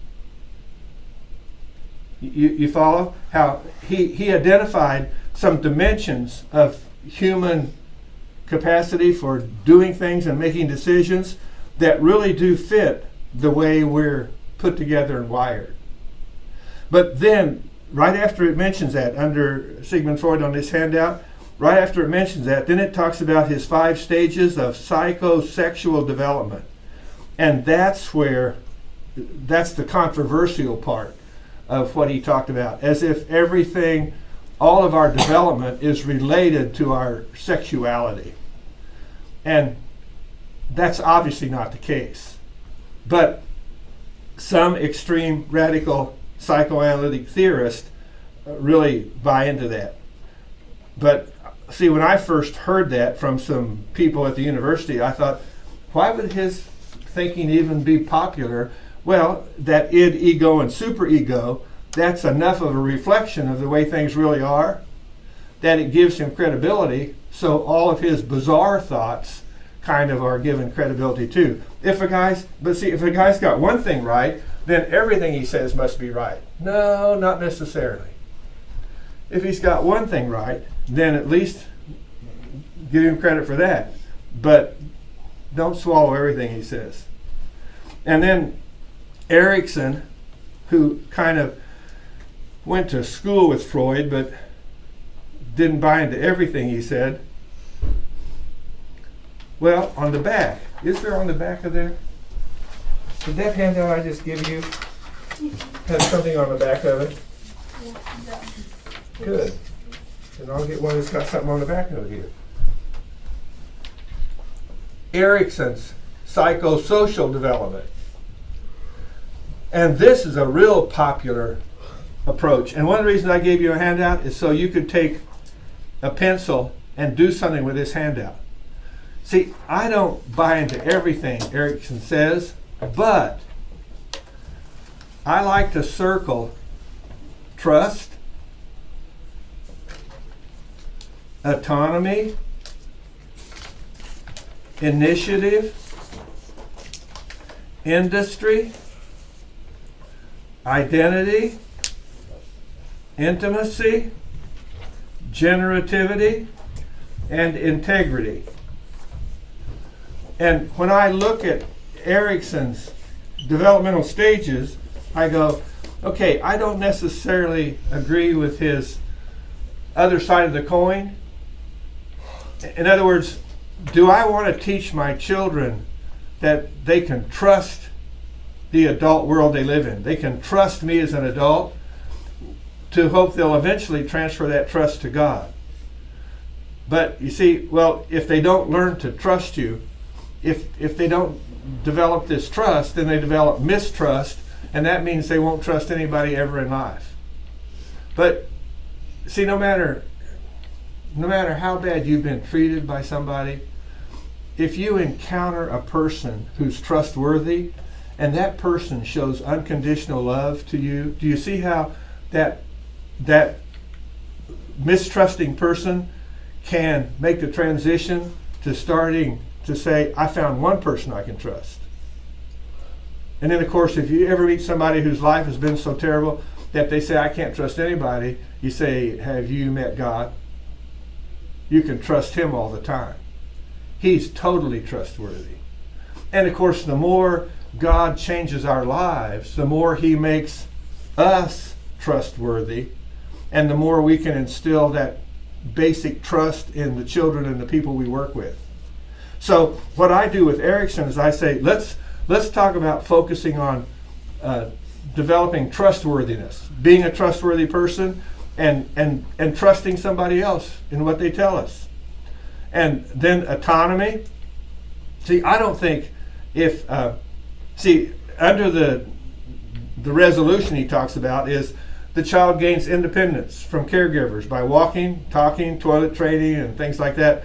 You follow? How he identified some dimensions of human capacity for doing things and making decisions that really do fit the way we're put together and wired. But then, right after it mentions that, under Sigmund Freud on this handout, right after it mentions that, then it talks about his 5 stages of psychosexual development. And that's the controversial part of what he talked about, as if everything, all of our development is related to our sexuality. And that's obviously not the case. But some extreme radical psychoanalytic theorists really buy into that. But see, when I first heard that from some people at the university, I thought, why would his thinking even be popular? Well, that id, ego, and superego, that's enough of a reflection of the way things really are that it gives him credibility, so all of his bizarre thoughts kind of are given credibility too. If a guy's got one thing right, then everything he says must be right. No, not necessarily. If he's got one thing right, then at least give him credit for that. But don't swallow everything he says. And then Erickson, who kind of went to school with Freud but didn't buy into everything he said, Well, on the back, is there on the back of there? Did that handout I just give you have something on the back of it? Good. Then I'll get one that's got something on the back of it here. Erickson's psychosocial development. And this is a real popular approach. And one of the reasons I gave you a handout is so you could take a pencil and do something with this handout. See, I don't buy into everything Erickson says, but I like to circle trust, autonomy, initiative, industry, identity, intimacy, generativity, and integrity. And when I look at Erickson's developmental stages, I go, okay, I don't necessarily agree with his other side of the coin. In other words, do I want to teach my children that they can trust the adult world they live in? They can trust me as an adult, to hope they'll eventually transfer that trust to God. But you see, well, if they don't learn to trust you, if they don't develop this trust, then they develop mistrust, and that means they won't trust anybody ever in life. But see, no matter how bad you've been treated by somebody, if you encounter a person who's trustworthy and that person shows unconditional love to you, do you see how that mistrusting person can make the transition to starting to say, I found one person I can trust? And then, of course, if you ever meet somebody whose life has been so terrible that they say, I can't trust anybody, you say, have you met God? You can trust him all the time. He's totally trustworthy. And of course, the more God changes our lives, the more he makes us trustworthy, and the more we can instill that basic trust in the children and the people we work with. So what I do with Erickson is I say, let's talk about focusing on developing trustworthiness, being a trustworthy person, and trusting somebody else in what they tell us. And then autonomy. See, I don't think if under the resolution he talks about is the child gains independence from caregivers by walking, talking, toilet training, and things like that.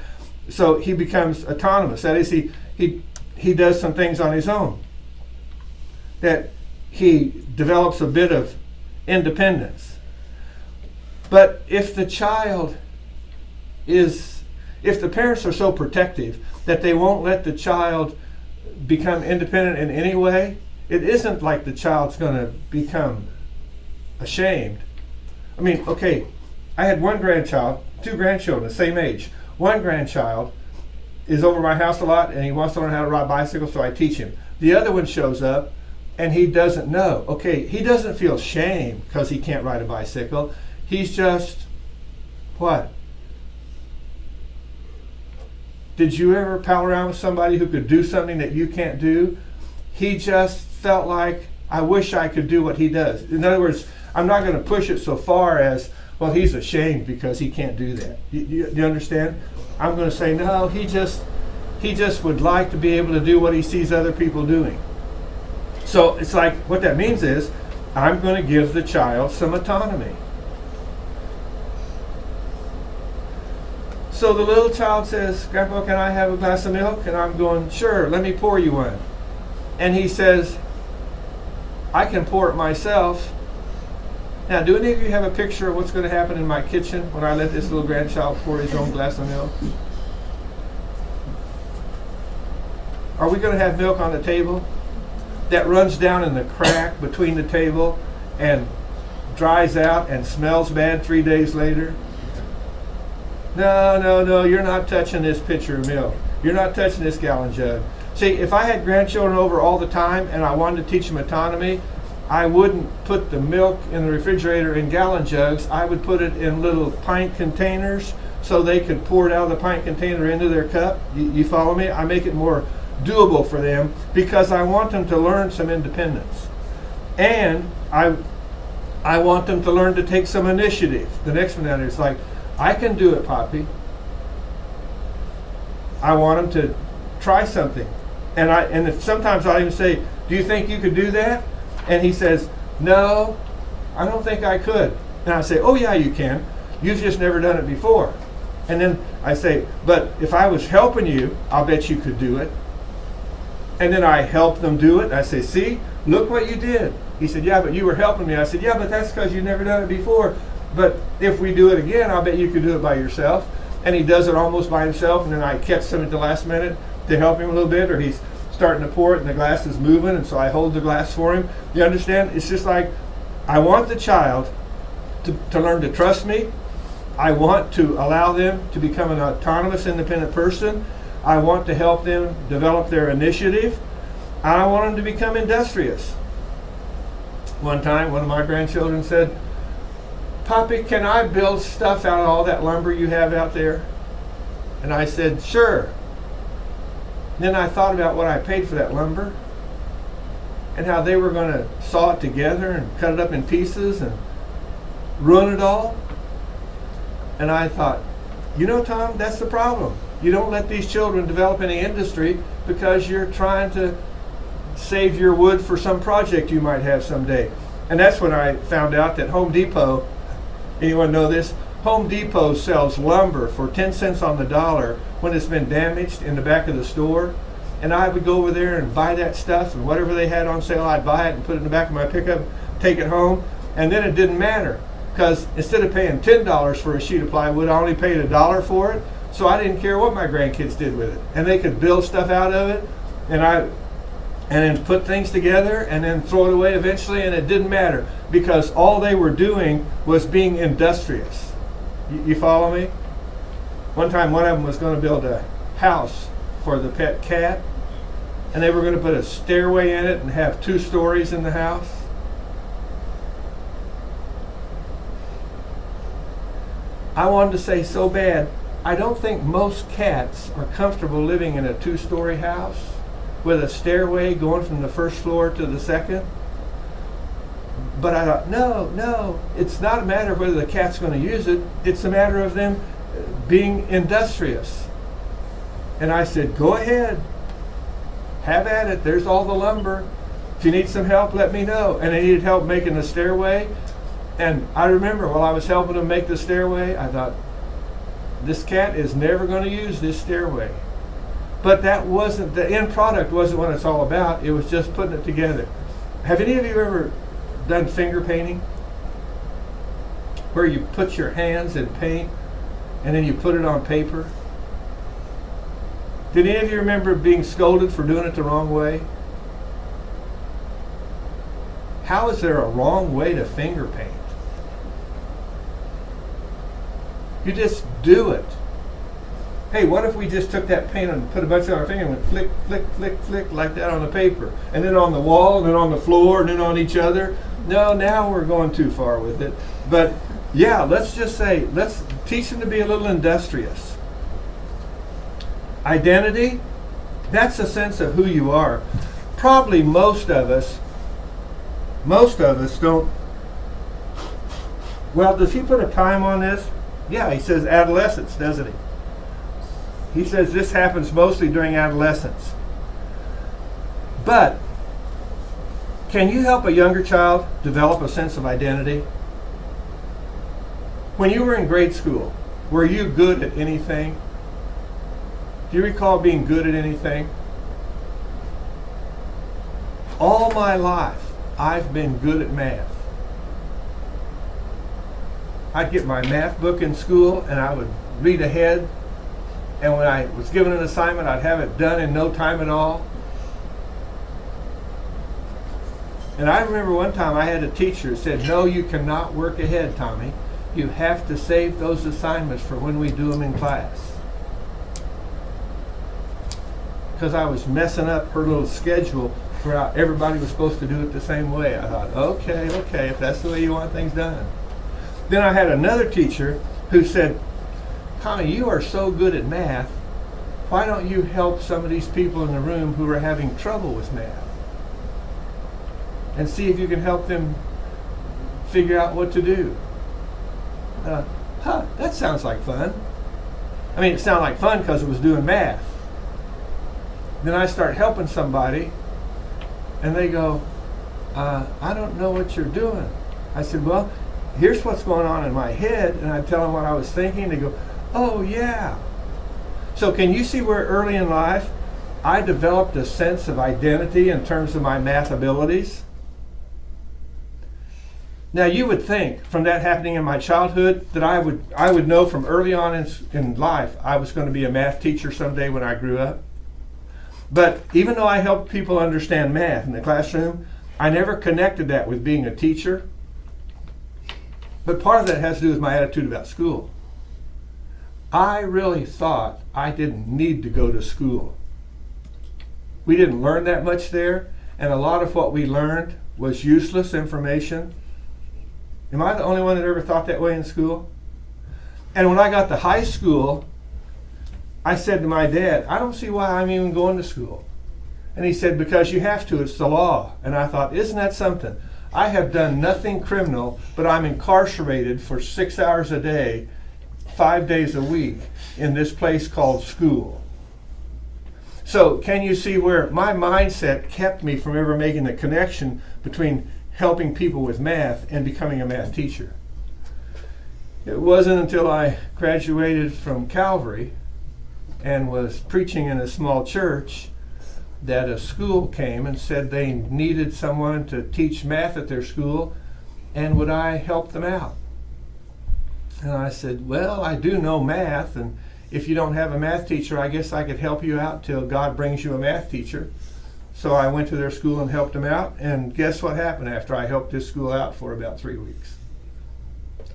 So he becomes autonomous. That is, he does some things on his own. That he develops a bit of independence. But if the parents are so protective that they won't let the child become independent in any way, it isn't like the child's going to become ashamed. I mean, okay, I had one grandchild, two grandchildren, the same age. One grandchild is over my house a lot and he wants to learn how to ride a bicycle, so I teach him. The other one shows up and he doesn't know. Okay, he doesn't feel shame because he can't ride a bicycle. He's just, what? Did you ever pal around with somebody who could do something that you can't do? He just felt like, I wish I could do what he does. In other words, I'm not going to push it so far as, well, he's ashamed because he can't do that. You understand? I'm going to say, no, he just would like to be able to do what he sees other people doing. So it's like, what that means is, I'm going to give the child some autonomy. So the little child says, Grandpa, can I have a glass of milk? And I'm going, sure, let me pour you one. And he says, I can pour it myself. Now, do any of you have a picture of what's going to happen in my kitchen when I let this little grandchild pour his own glass of milk? Are we going to have milk on the table that runs down in the crack between the table and dries out and smells bad 3 days later? No, you're not touching this pitcher of milk. You're not touching this gallon jug. See, if I had grandchildren over all the time and I wanted to teach them autonomy, I wouldn't put the milk in the refrigerator in gallon jugs. I would put it in little pint containers so they could pour it out of the pint container into their cup. You follow me? I make it more doable for them because I want them to learn some independence. And I want them to learn to take some initiative. The next one down there is like, I can do it, Poppy. I want them to try something. And if sometimes I'll even say, do you think you could do that? And he says, no, I don't think I could. And I say, oh yeah, you can. You've just never done it before. And then I say, but if I was helping you, I'll bet you could do it. And then I help them do it. I say, see, look what you did. He said, yeah, but you were helping me. I said, yeah, but that's because you've never done it before. But if we do it again, I'll bet you could do it by yourself. And he does it almost by himself. And then I catch some at the last minute to help him a little bit, or he's starting to pour it and the glass is moving, and so I hold the glass for him. You understand? It's just like, I want the child to learn to trust me. I want to allow them to become an autonomous, independent person. I want to help them develop their initiative. I want them to become industrious. One time, one of my grandchildren said, Poppy, can I build stuff out of all that lumber you have out there? And I said, sure. Then I thought about what I paid for that lumber and how they were going to saw it together and cut it up in pieces and ruin it all. And I thought, you know, Tom, that's the problem. You don't let these children develop any industry because you're trying to save your wood for some project you might have someday. And that's when I found out that Home Depot, anyone know this? Home Depot sells lumber for 10 cents on the dollar when it's been damaged in the back of the store. And I would go over there and buy that stuff, and whatever they had on sale, I'd buy it and put it in the back of my pickup, take it home. And then it didn't matter, because instead of paying $10 for a sheet of plywood, I only paid $1 for it. So I didn't care what my grandkids did with it. And they could build stuff out of it, and then put things together and then throw it away eventually, and it didn't matter because all they were doing was being industrious. You follow me? One time one of them was going to build a house for the pet cat, and they were going to put a stairway in it and have 2 stories in the house. I wanted to say so bad, I don't think most cats are comfortable living in a 2-story house with a stairway going from the first floor to the second. But I thought, no, it's not a matter of whether the cat's going to use it. It's a matter of them being industrious. And I said, go ahead, have at it. There's all the lumber. If you need some help, let me know. And they needed help making the stairway. And I remember while I was helping them make the stairway, I thought, this cat is never going to use this stairway. But that wasn't, the end product wasn't what it's all about. It was just putting it together. Have any of you ever done finger painting? Where you put your hands in paint and then you put it on paper? Did any of you remember being scolded for doing it the wrong way? How is there a wrong way to finger paint? You just do it. Hey, what if we just took that paint and put a bunch on our finger and went flick, flick, flick, flick like that on the paper, and then on the wall, and then on the floor, and then on each other? No, now we're going too far with it. But yeah, let's just say, let's teach them to be a little industrious. Identity, that's a sense of who you are. Probably most of us don't. Well, does he put a time on this? Yeah, he says adolescence, doesn't he? He says this happens mostly during adolescence. But can you help a younger child develop a sense of identity? When you were in grade school, were you good at anything? Do you recall being good at anything? All my life, I've been good at math. I'd get my math book in school and I would read ahead. And when I was given an assignment, I'd have it done in no time at all. And I remember one time I had a teacher who said, no, you cannot work ahead, Tommy. You have to save those assignments for when we do them in class. Because I was messing up her little schedule for how everybody was supposed to do it the same way. I thought, okay, if that's the way you want things done. Then I had another teacher who said, Tommy, you are so good at math. Why don't you help some of these people in the room who are having trouble with math? And see if you can help them figure out what to do. That sounds like fun. I mean, it sounded like fun because it was doing math. Then I start helping somebody, and they go, I don't know what you're doing. I said, well, here's what's going on in my head, and I tell them what I was thinking. They go, oh yeah. So can you see where early in life I developed a sense of identity in terms of my math abilities? Now you would think from that happening in my childhood that I would know from early on in life I was going to be a math teacher someday when I grew up. But even though I helped people understand math in the classroom, I never connected that with being a teacher. But part of that has to do with my attitude about school. I really thought I didn't need to go to school. We didn't learn that much there, and a lot of what we learned was useless information. Am I the only one that ever thought that way in school? And when I got to high school, I said to my dad, I don't see why I'm even going to school. And he said, because you have to, it's the law. And I thought, isn't that something? I have done nothing criminal, but I'm incarcerated for 6 hours a day, 5 days a week in this place called school. So can you see where my mindset kept me from ever making the connection between helping people with math and becoming a math teacher? It wasn't until I graduated from Calvary and was preaching in a small church that a school came and said they needed someone to teach math at their school, and would I help them out? And I said, well, I do know math, and if you don't have a math teacher, I guess I could help you out till God brings you a math teacher. So I went to their school and helped them out, and guess what happened after I helped this school out for about 3 weeks?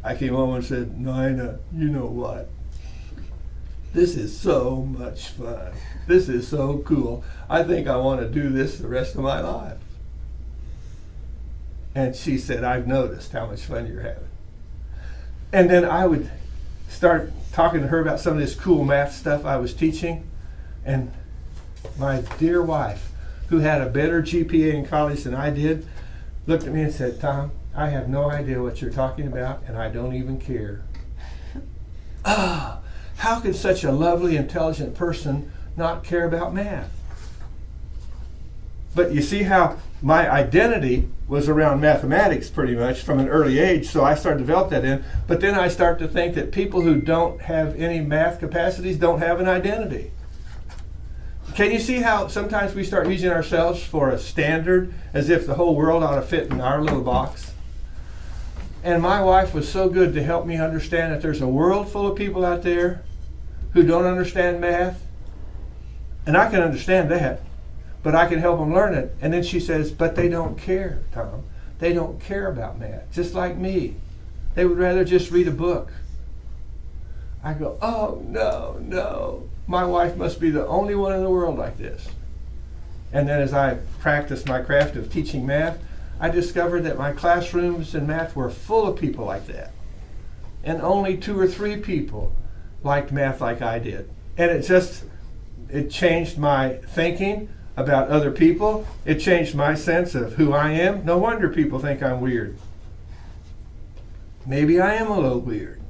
I came home and said, Nina, you know what? This is so much fun. This is so cool. I think I want to do this the rest of my life. And she said, I've noticed how much fun you're having. And then I would start talking to her about some of this cool math stuff I was teaching. And my dear wife, who had a better GPA in college than I did, looked at me and said, Tom, I have no idea what you're talking about, and I don't even care. How could such a lovely, intelligent person not care about math? But you see how my identity was around mathematics pretty much from an early age, so I started to develop that in. But then I start to think that people who don't have any math capacities don't have an identity. Can you see how sometimes we start using ourselves for a standard as if the whole world ought to fit in our little box? And my wife was so good to help me understand that there's a world full of people out there who don't understand math. And I can understand that, but I can help them learn it. And then she says, but they don't care, Tom. They don't care about math, just like me. They would rather just read a book. I go, oh, no. My wife must be the only one in the world like this. And then as I practiced my craft of teaching math, I discovered that my classrooms in math were full of people like that. And only 2 or 3 people liked math like I did. And it changed my thinking about other people. It changed my sense of who I am. No wonder people think I'm weird. Maybe I am a little weird.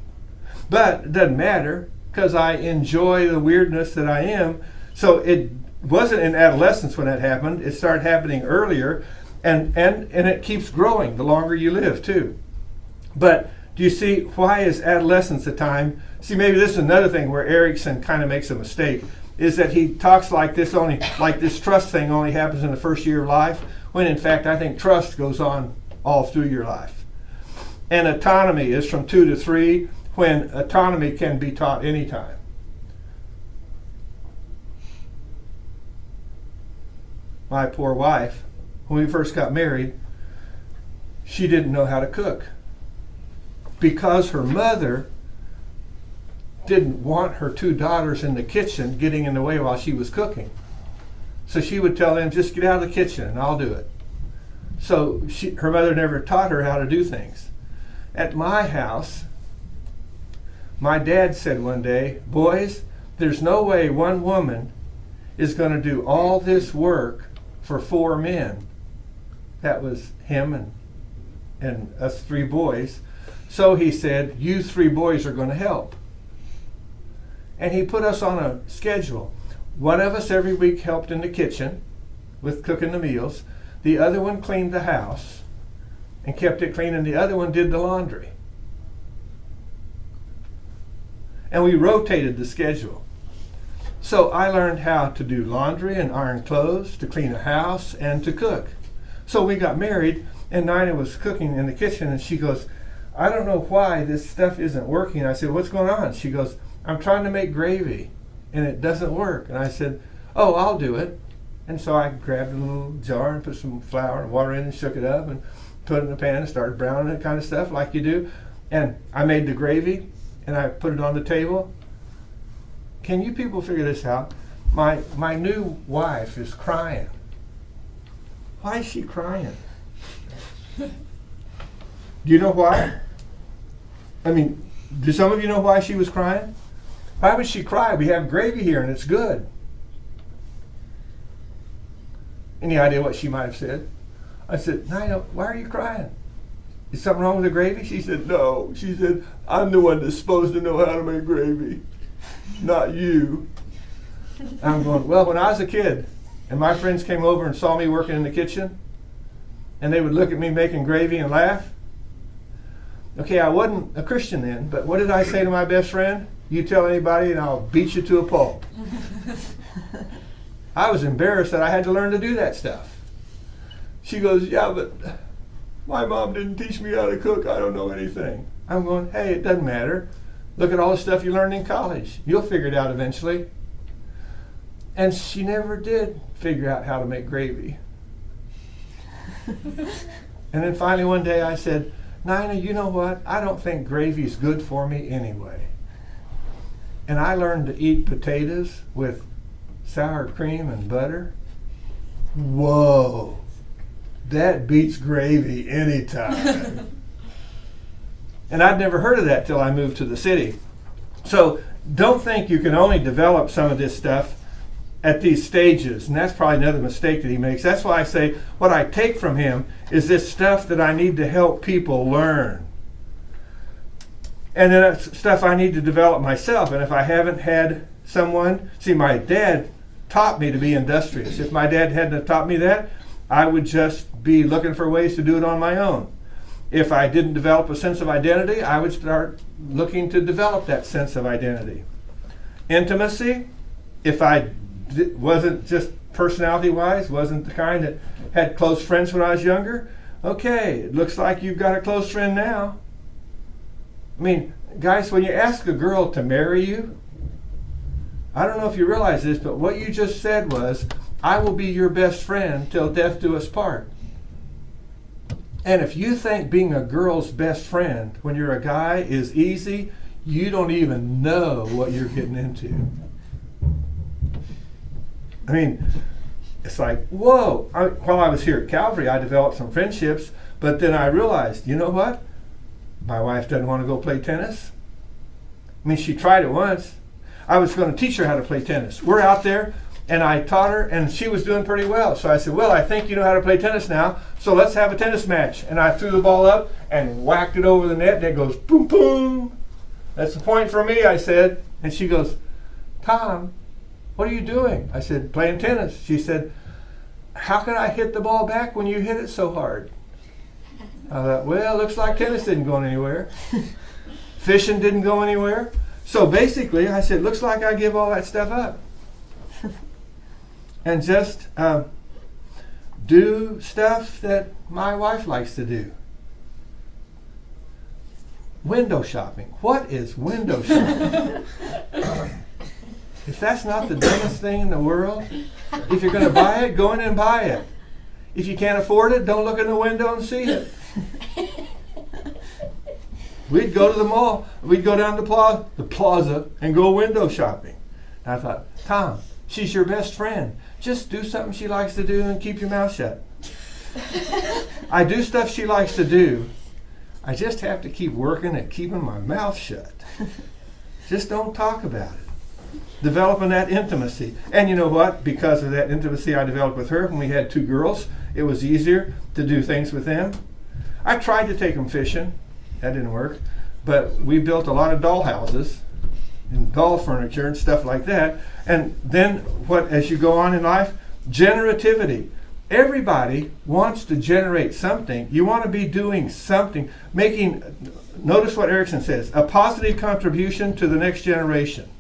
But it doesn't matter, because I enjoy the weirdness that I am. So it wasn't in adolescence when that happened. It started happening earlier, and it keeps growing the longer you live too. But do you see, why is adolescence a time? See, maybe this is another thing where Erickson kind of makes a mistake, is that he talks like this trust thing only happens in the first year of life, when in fact I think trust goes on all through your life. And autonomy is from 2 to 3, when autonomy can be taught anytime. My poor wife, when we first got married, she didn't know how to cook because her mother didn't want her 2 daughters in the kitchen getting in the way while she was cooking. So she would tell them, just get out of the kitchen and I'll do it. So her mother never taught her how to do things. At my house, My dad said one day, boys, there's no way one woman is going to do all this work for 4 men. That was him and us 3 boys. So he said, you 3 boys are going to help. And he put us on a schedule. One of us every week helped in the kitchen with cooking the meals. The other one cleaned the house and kept it clean, and the other one did the laundry. And we rotated the schedule. So I learned how to do laundry and iron clothes, to clean a house, and to cook. So we got married, and Nina was cooking in the kitchen, and she goes, I don't know why this stuff isn't working. I said, what's going on? She goes, I'm trying to make gravy, and it doesn't work. And I said, oh, I'll do it. And so I grabbed a little jar and put some flour and water in and shook it up and put it in the pan and started browning it, kind of stuff like you do. And I made the gravy, and I put it on the table. Can you people figure this out? My new wife is crying. Why is she crying? Do you know why? I mean, do some of you know why she was crying? Why would she cry? We have gravy here and it's good. Any idea what she might have said? I said, Nina, why are you crying? Is something wrong with the gravy? She said, no. She said, I'm the one that's supposed to know how to make gravy, not you. I'm going, well, when I was a kid and my friends came over and saw me working in the kitchen and they would look at me making gravy and laugh. Okay, I wasn't a Christian then, but what did I say to my best friend? You tell anybody and I'll beat you to a pulp. I was embarrassed that I had to learn to do that stuff. She goes, yeah, but my mom didn't teach me how to cook. I don't know anything. I'm going, hey, it doesn't matter. Look at all the stuff you learned in college. You'll figure it out eventually. And she never did figure out how to make gravy. And then finally one day I said, Nina, you know what? I don't think gravy's good for me anyway. And I learned to eat potatoes with sour cream and butter. Whoa, that beats gravy anytime. And I'd never heard of that till I moved to the city. So don't think you can only develop some of this stuff at these stages. And that's probably another mistake that he makes. That's why I say what I take from him is this stuff that I need to help people learn. And then it's stuff I need to develop myself. And if I haven't had someone, see, my dad taught me to be industrious. If my dad hadn't have taught me that, I would just be looking for ways to do it on my own. If I didn't develop a sense of identity, I would start looking to develop that sense of identity. Intimacy, if I wasn't just personality-wise, wasn't the kind that had close friends when I was younger, okay, it looks like you've got a close friend now. I mean, guys, when you ask a girl to marry you, I don't know if you realize this, but what you just said was, I will be your best friend till death do us part. And if you think being a girl's best friend when you're a guy is easy, you don't even know what you're getting into. I mean, it's like, whoa. While I was here at Calvary, I developed some friendships, but then I realized, you know what? My wife doesn't want to go play tennis. I mean, she tried it once. I was going to teach her how to play tennis. We're out there, and I taught her, and she was doing pretty well. So I said, well, I think you know how to play tennis now, so let's have a tennis match. And I threw the ball up and whacked it over the net, and it goes boom, boom. That's the point for me, I said. And she goes, Tom, what are you doing? I said, playing tennis. She said, how can I hit the ball back when you hit it so hard? I thought, well, looks like tennis didn't go anywhere. Fishing didn't go anywhere. So basically, I said, looks like I give all that stuff up. And just do stuff that my wife likes to do. Window shopping. What is window shopping? If that's not the dumbest thing in the world, if you're going to buy it, go in and buy it. If you can't afford it, don't look in the window and see it. We'd go to the mall, we'd go down to the plaza and go window shopping. And I thought, Tom, she's your best friend. Just do something she likes to do and keep your mouth shut. I do stuff she likes to do. I just have to keep working at keeping my mouth shut. Just don't talk about it. Developing that intimacy. And you know what? Because of that intimacy I developed with her when we had 2 girls, it was easier to do things with them. I tried to take them fishing. That didn't work. But we built a lot of doll houses and doll furniture and stuff like that. And then what, as you go on in life, generativity. Everybody wants to generate something. You want to be doing something, notice what Erickson says, a positive contribution to the next generation.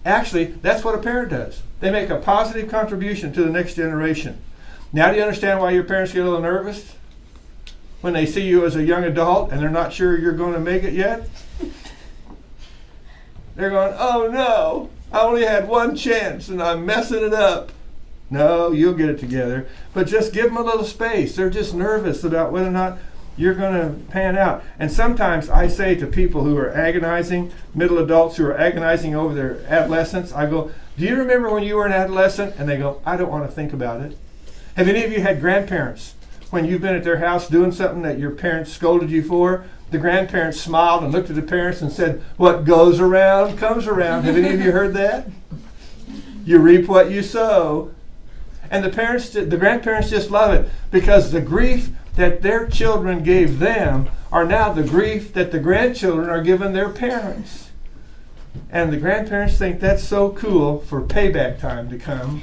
Actually, that's what a parent does. They make a positive contribution to the next generation. Now do you understand why your parents get a little nervous when they see you as a young adult and they're not sure you're going to make it yet? They're going, oh no, I only had one chance and I'm messing it up. No, you'll get it together. But just give them a little space. They're just nervous about whether or not you're going to pan out. And sometimes I say to people who are agonizing, middle adults who are agonizing over their adolescence, I go, do you remember when you were an adolescent? And they go, I don't want to think about it. Have any of you had grandparents when you've been at their house doing something that your parents scolded you for? The grandparents smiled and looked at the parents and said, what goes around comes around. Have any of you heard that? You reap what you sow. And the grandparents just love it because the grief that their children gave them are now the grief that the grandchildren are giving their parents. And the grandparents think that's so cool for payback time to come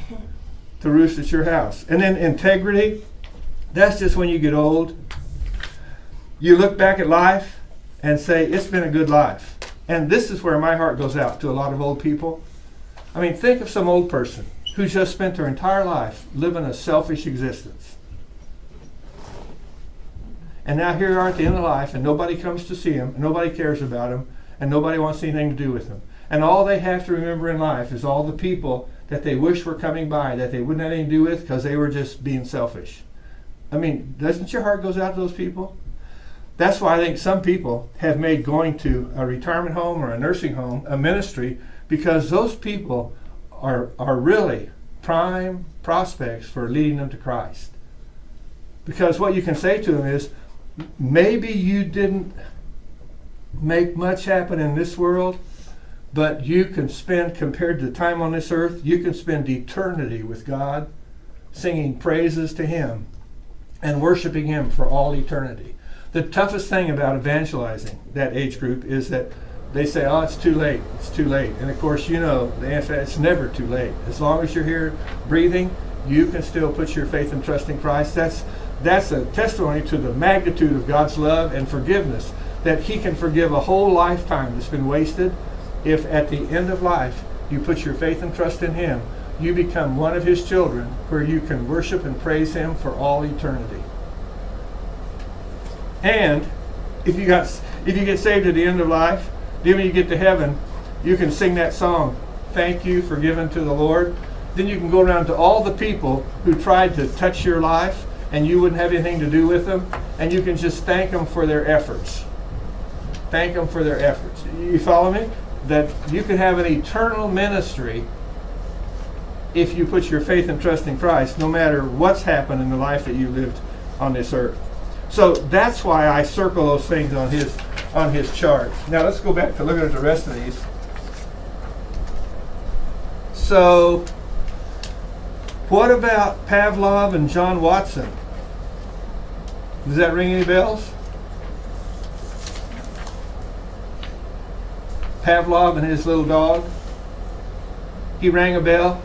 to roost at your house. And then integrity, that's just when you get old. You look back at life and say, it's been a good life. And this is where my heart goes out to a lot of old people. I mean, think of some old person who just spent their entire life living a selfish existence. And now here they are at the end of life, and nobody comes to see them, and nobody cares about them, and nobody wants anything to do with them. And all they have to remember in life is all the people that they wish were coming by that they wouldn't have anything to do with because they were just being selfish. I mean, doesn't your heart goes out to those people? That's why I think some people have made going to a retirement home or a nursing home a ministry, because those people are really prime prospects for leading them to Christ. Because what you can say to them is, maybe you didn't make much happen in this world, but you can spend, compared to the time on this earth, you can spend eternity with God, singing praises to Him and worshiping Him for all eternity. The toughest thing about evangelizing that age group is that they say, oh, it's too late, it's too late. And of course, you know, the answer is it's never too late. As long as you're here breathing, you can still put your faith and trust in Christ. That's a testimony to the magnitude of God's love and forgiveness, that He can forgive a whole lifetime that's been wasted. If at the end of life you put your faith and trust in Him, you become one of His children where you can worship and praise Him for all eternity. And if you get saved at the end of life, then when you get to heaven, you can sing that song, thank you for giving to the Lord. Then you can go around to all the people who tried to touch your life and you wouldn't have anything to do with them, and you can just thank them for their efforts. Thank them for their efforts. You follow me? That you can have an eternal ministry if you put your faith and trust in Christ, no matter what's happened in the life that you lived on this earth. So that's why I circle those things on his chart. Now let's go back to looking at the rest of these. So what about Pavlov and John Watson? Does that ring any bells? Pavlov and his little dog. He rang a bell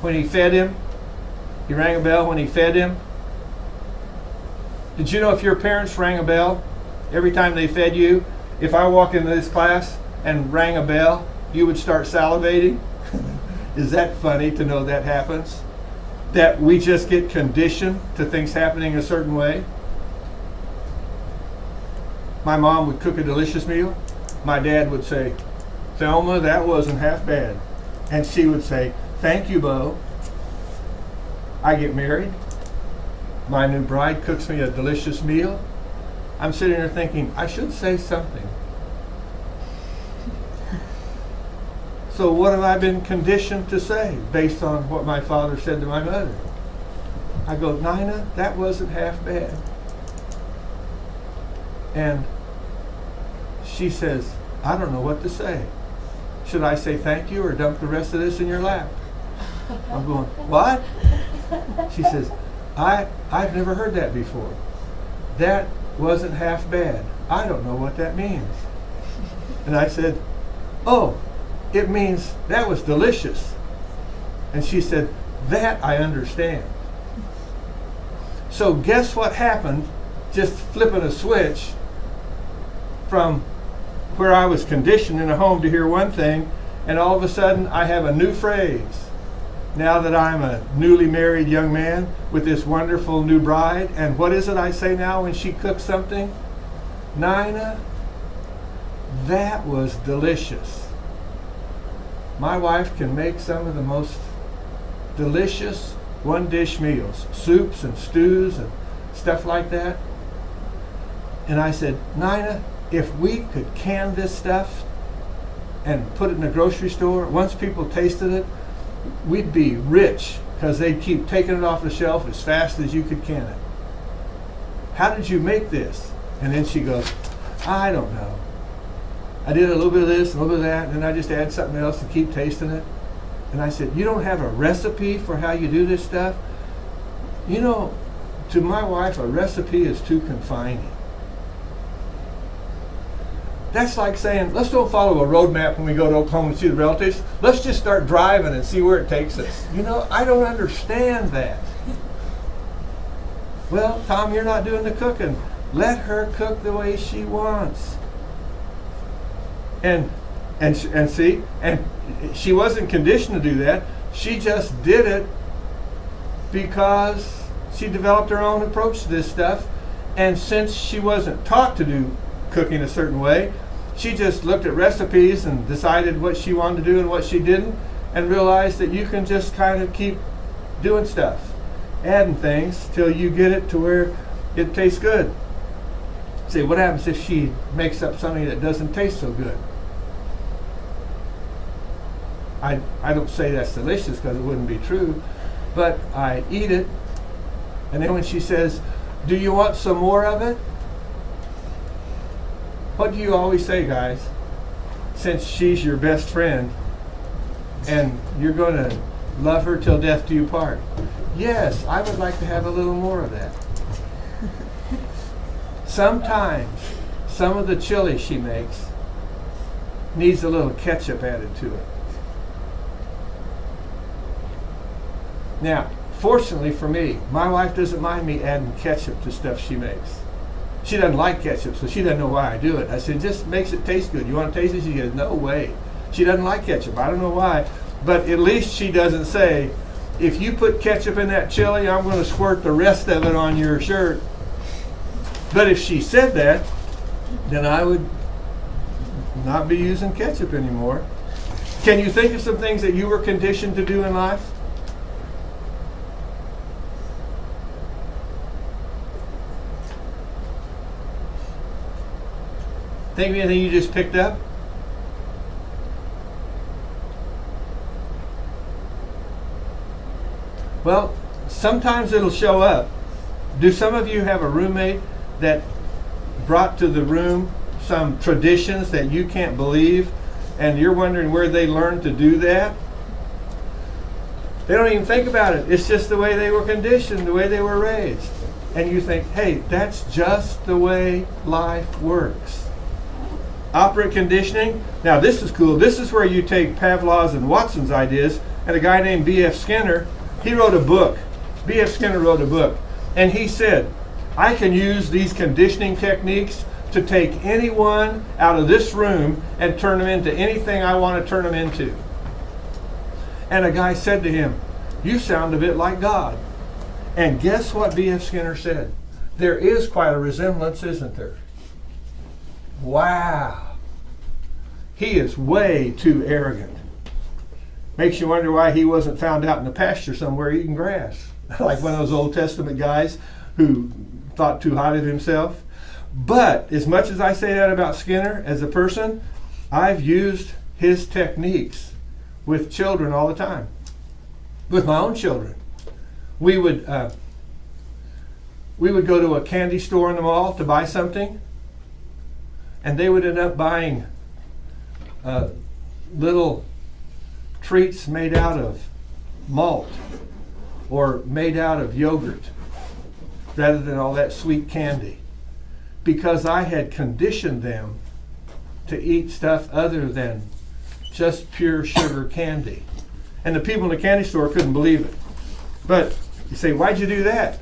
when he fed him. He rang a bell when he fed him. Did you know if your parents rang a bell every time they fed you, if I walked into this class and rang a bell, you would start salivating? Is that funny to know that happens? That we just get conditioned to things happening a certain way? My mom would cook a delicious meal. My dad would say, Thelma, that wasn't half bad. And she would say, thank you, Bo. I get married. My new bride cooks me a delicious meal. I'm sitting there thinking, I should say something. So what have I been conditioned to say based on what my father said to my mother? I go, Nina, that wasn't half bad. And she says, I don't know what to say. should I say thank you or dump the rest of this in your lap? I'm going, what? She says, I've never heard that before. That wasn't half bad. I don't know what that means. And I said, oh, it means that was delicious. And she said, that I understand. So guess what happened just flipping a switch from where I was conditioned in a home to hear one thing, and all of a sudden I have a new phrase. Now that I'm a newly married young man with this wonderful new bride, and what is it I say now when she cooks something? Nina, that was delicious. My wife can make some of the most delicious one-dish meals, soups and stews and stuff like that. And I said, Nina, if we could can this stuff and put it in the grocery store, once people tasted it, we'd be rich, because they'd keep taking it off the shelf as fast as you could can it. How did you make this? And then she goes, I don't know. I did a little bit of this, a little bit of that, and then I just add something else to keep tasting it. And I said, you don't have a recipe for how you do this stuff? You know, to my wife, a recipe is too confining. That's like saying, let's don't follow a road map when we go to Oklahoma and see the relatives. Let's just start driving and see where it takes us. You know, I don't understand that. Well, Tom, you're not doing the cooking. Let her cook the way she wants. And see, and she wasn't conditioned to do that. She just did it because she developed her own approach to this stuff. And since she wasn't taught to do cooking a certain way, she just looked at recipes and decided what she wanted to do and what she didn't, and realized that you can just kind of keep doing stuff, adding things till you get it to where it tastes good. See, what happens if she makes up something that doesn't taste so good? I don't say that's delicious because it wouldn't be true, but I eat it, and then when she says, do you want some more of it? What do you always say, guys? Since she's your best friend and you're going to love her till death do you part. Yes, I would like to have a little more of that. Sometimes some of the chili she makes needs a little ketchup added to it. Now, fortunately for me, my wife doesn't mind me adding ketchup to stuff she makes. She doesn't like ketchup, so she doesn't know why I do it. I said, just makes it taste good. You want to taste it? She goes, no way. She doesn't like ketchup. I don't know why. But at least she doesn't say, if you put ketchup in that chili, I'm going to squirt the rest of it on your shirt. But if she said that, then I would not be using ketchup anymore. Can you think of some things that you were conditioned to do in life? Think of anything you just picked up? Well, sometimes it'll show up. Do some of you have a roommate that brought to the room some traditions that you can't believe, and you're wondering where they learned to do that? They don't even think about it. It's just the way they were conditioned, the way they were raised. And you think, hey, that's just the way life works. Operant conditioning. Now this is cool. This is where you take Pavlov's and Watson's ideas, and a guy named B.F. Skinner, he wrote a book. B.F. Skinner wrote a book, and he said, I can use these conditioning techniques to take anyone out of this room and turn them into anything I want to turn them into. And a guy said to him, you sound a bit like God. And guess what B.F. Skinner said? There is quite a resemblance, isn't there? Wow. He is way too arrogant. Makes you wonder why he wasn't found out in the pasture somewhere eating grass. Like one of those Old Testament guys who thought too highly of himself. But as much as I say that about Skinner as a person, I've used his techniques with children all the time. With my own children. We would go to a candy store in the mall to buy something, and they would end up buying little treats made out of malt or made out of yogurt rather than all that sweet candy, because I had conditioned them to eat stuff other than just pure sugar candy. And the people in the candy store couldn't believe it. But you say, why'd you do that?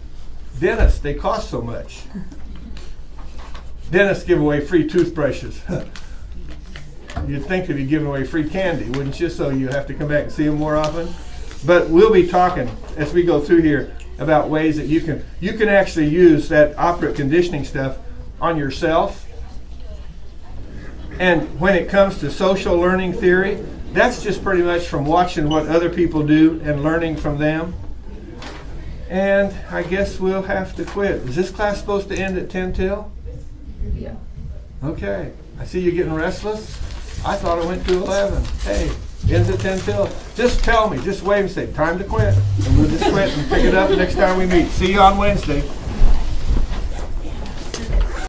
Dentists, they cost so much. Dentists give away free toothbrushes. You'd think they'd be giving away free candy, wouldn't you? So you have to come back and see them more often. But we'll be talking as we go through here about ways that you can actually use that operant conditioning stuff on yourself. And when it comes to social learning theory, that's just pretty much from watching what other people do and learning from them. And I guess we'll have to quit. Is this class supposed to end at 10 till? Yeah. Okay. I see you getting restless. I thought it went to 11. Hey, ends at 10 till. Just tell me. Just wave and say, time to quit. And we'll just quit and pick it up next time we meet. See you on Wednesday.